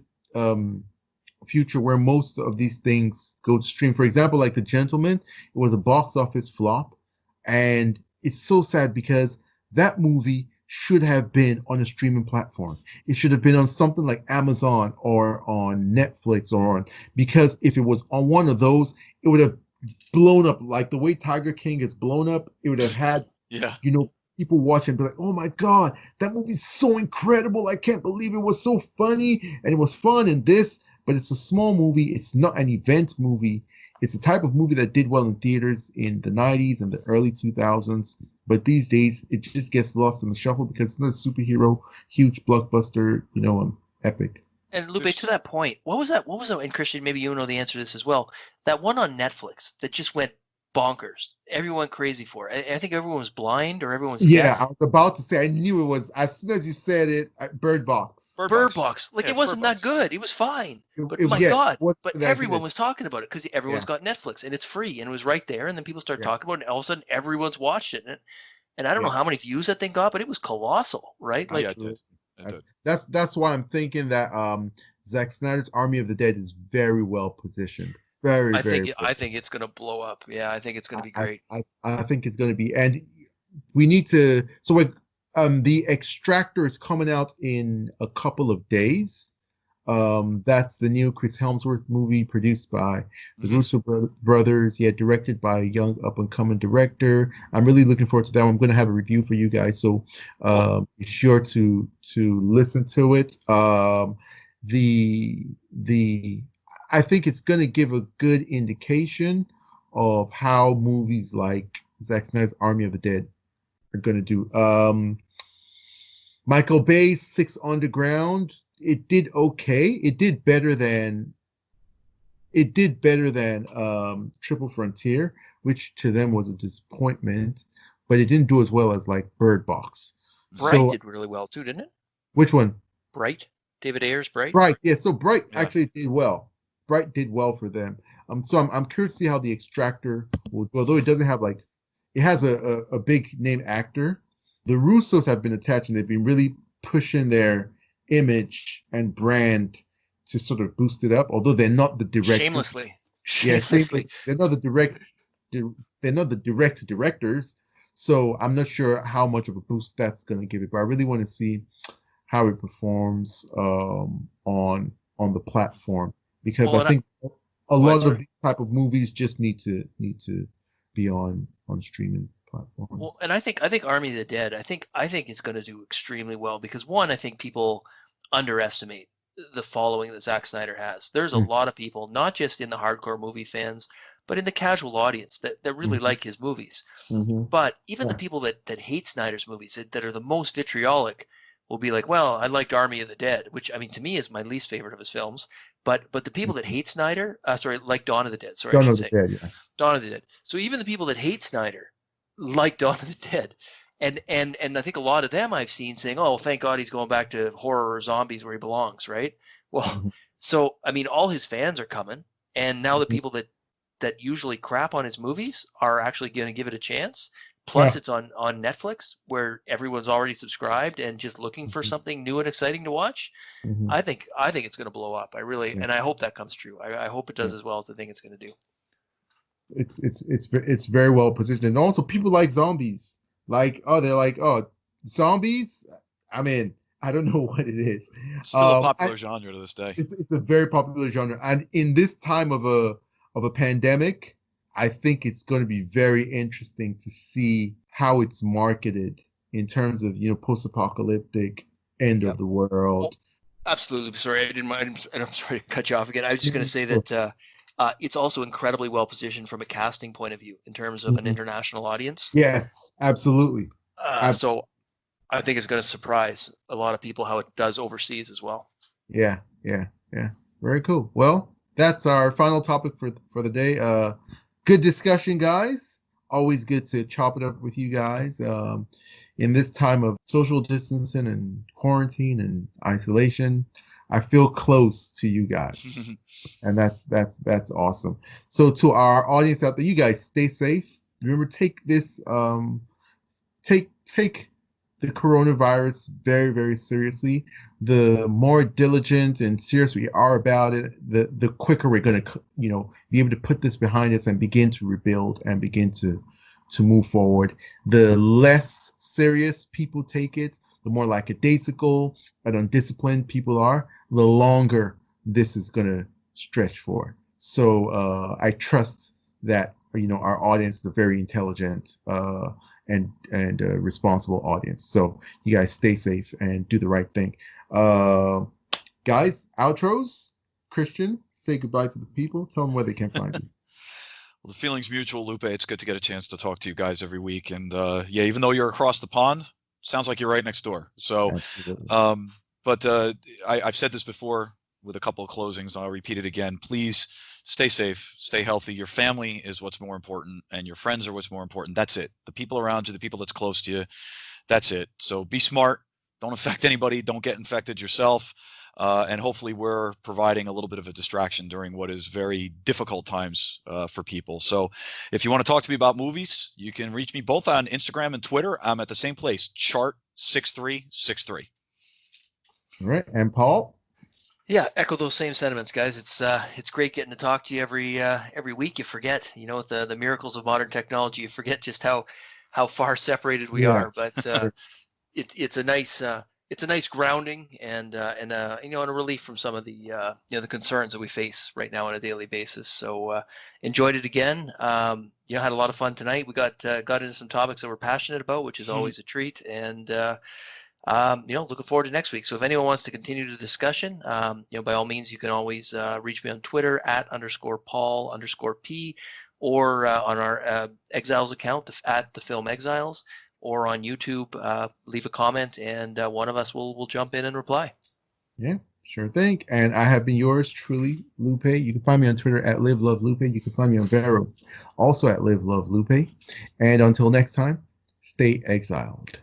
future where most of these things go to stream. For example, like The Gentleman, it was a box office flop. And it's so sad because that movie should have been on a streaming platform. It should have been on something like Amazon or on Netflix or on, because if it was on one of those, it would have blown up like the way Tiger King is blown up. It would have had, Yeah. people watching be like, oh my God, that movie's so incredible. I can't believe it was so funny and it was fun and this, but it's a small movie. It's not an event movie. It's a type of movie that did well in theaters in the 90s and the early 2000s. But these days, it just gets lost in the shuffle because it's not a superhero, huge blockbuster, epic. And Lupe, to that point, what was that? And Christian, maybe you know the answer to this as well. That one on Netflix that just went bonkers. Everyone went crazy for it. I think everyone was blind or everyone was deaf. I was about to say, I knew it was, as soon as you said it, Bird Box. Bird Box. Like, it wasn't that good. It was fine. But God, but everyone was talking about it because everyone's got Netflix and it's free and it was right there. And then people started talking about it and all of a sudden everyone's watched it. And I don't know how many views that thing got, but it was colossal, right? Like, it did. That's why I'm thinking that Zack Snyder's Army of the Dead is very well positioned. I think it's going to blow up. Yeah, I think it's going to be great. I think it's going to be, and we need to. So the Extractor is coming out in a couple of days. That's the new Chris Hemsworth movie produced by the Russo brothers. Yeah, directed by a young up and coming director. I'm really looking forward to that one. I'm going to have a review for you guys, so be sure to listen to it. I think it's going to give a good indication of how movies like Zack Snyder's Army of the Dead are going to do. Michael Bay's Six Underground, it did okay. It did better than Triple Frontier, which to them was a disappointment, but it didn't do as well as like Bird Box. Bright did really well too, didn't it? Which one? Bright. David Ayer's Bright. Bright, yeah. So Bright actually did well. Bright did well for them. So I'm curious to see how the Extractor will do. Although it doesn't have it has a big name actor. The Russos have been attached and they've been really pushing their image and brand to sort of boost it up. Although they're not the direct. Shamelessly. They're not the direct directors. So I'm not sure how much of a boost that's going to give it. But I really want to see how it performs on the platform. Because I think a lot of these type of movies just need to be on streaming platforms. Well, and I think Army of the Dead, I think it's going to do extremely well because one, I think people underestimate the following that Zack Snyder has. There's a lot of people, not just in the hardcore movie fans, but in the casual audience that really like his movies. But even the people that hate Snyder's movies, that are the most vitriolic, will be like, well, I liked Army of the Dead, which I mean to me is my least favorite of his films. But the people that hate Snyder, like Dawn of the Dead. Dawn of the Dead. So even the people that hate Snyder like Dawn of the Dead, and I think a lot of them I've seen saying, oh, thank God he's going back to horror or zombies where he belongs, right? Well, so I mean, all his fans are coming, and now the people that usually crap on his movies are actually going to give it a chance. Plus, it's on Netflix where everyone's already subscribed and just looking for something new and exciting to watch. I think it's going to blow up. I really, and I hope that comes true. I hope it does as well as I think it's going to do. It's very well positioned, and also people like zombies. They're like, zombies. I mean, I don't know what it is. Still a popular genre to this day. It's a very popular genre, and in this time of a pandemic, I think it's going to be very interesting to see how it's marketed in terms of, post-apocalyptic end of the world. Well, absolutely. Sorry, I didn't mind. And I'm sorry to cut you off again. I was just going to say that it's also incredibly well positioned from a casting point of view in terms of an international audience. Yes, absolutely. So I think it's going to surprise a lot of people how it does overseas as well. Yeah. Very cool. Well, that's our final topic for the day. Good discussion, guys. Always good to chop it up with you guys. In this time of social distancing and quarantine and isolation, I feel close to you guys, and that's awesome. So to our audience out there, you guys stay safe. Remember, take this take the coronavirus very, very seriously. The more diligent and serious we are about it, the quicker we're going to, be able to put this behind us and begin to rebuild and begin to to move forward. The less serious people take it, the more lackadaisical and undisciplined people are, the longer this is going to stretch for. So I trust that our audience is a very intelligent and responsible audience. So you guys stay safe and do the right thing. Guys, outros. Christian, say goodbye to the people. Tell them where they can find you. Well, the feeling's mutual, Lupe. It's good to get a chance to talk to you guys every week. And yeah, even though you're across the pond, sounds like you're right next door. So, but I've said this before with a couple of closings, and I'll repeat it again. Please stay safe, stay healthy. Your family is what's more important, and your friends are what's more important. That's it. The people around you, the people that's close to you, that's it. So be smart. Don't affect anybody. Don't get infected yourself. And hopefully we're providing a little bit of a distraction during what is very difficult times for people. So if you want to talk to me about movies, you can reach me both on Instagram and Twitter. I'm at the same place, chart6363. All right. And Paul? Yeah, echo those same sentiments, guys. It's great getting to talk to you every week. You forget, with the miracles of modern technology, you forget just how far separated we are. But it's a nice grounding and a relief from some of the the concerns that we face right now on a daily basis. So enjoyed it again. Had a lot of fun tonight. We got into some topics that we're passionate about, which is always a treat. And looking forward to next week. So if anyone wants to continue the discussion, by all means, you can always reach me on Twitter at @_Paul_P, or on our Exiles account at the Film Exiles, or on YouTube. Leave a comment, and one of us will jump in and reply. Yeah, sure thing. And I have been yours truly, Lupe. You can find me on Twitter at @LiveLoveLupe. You can find me on Vero, also at @LiveLoveLupe. And until next time, stay exiled.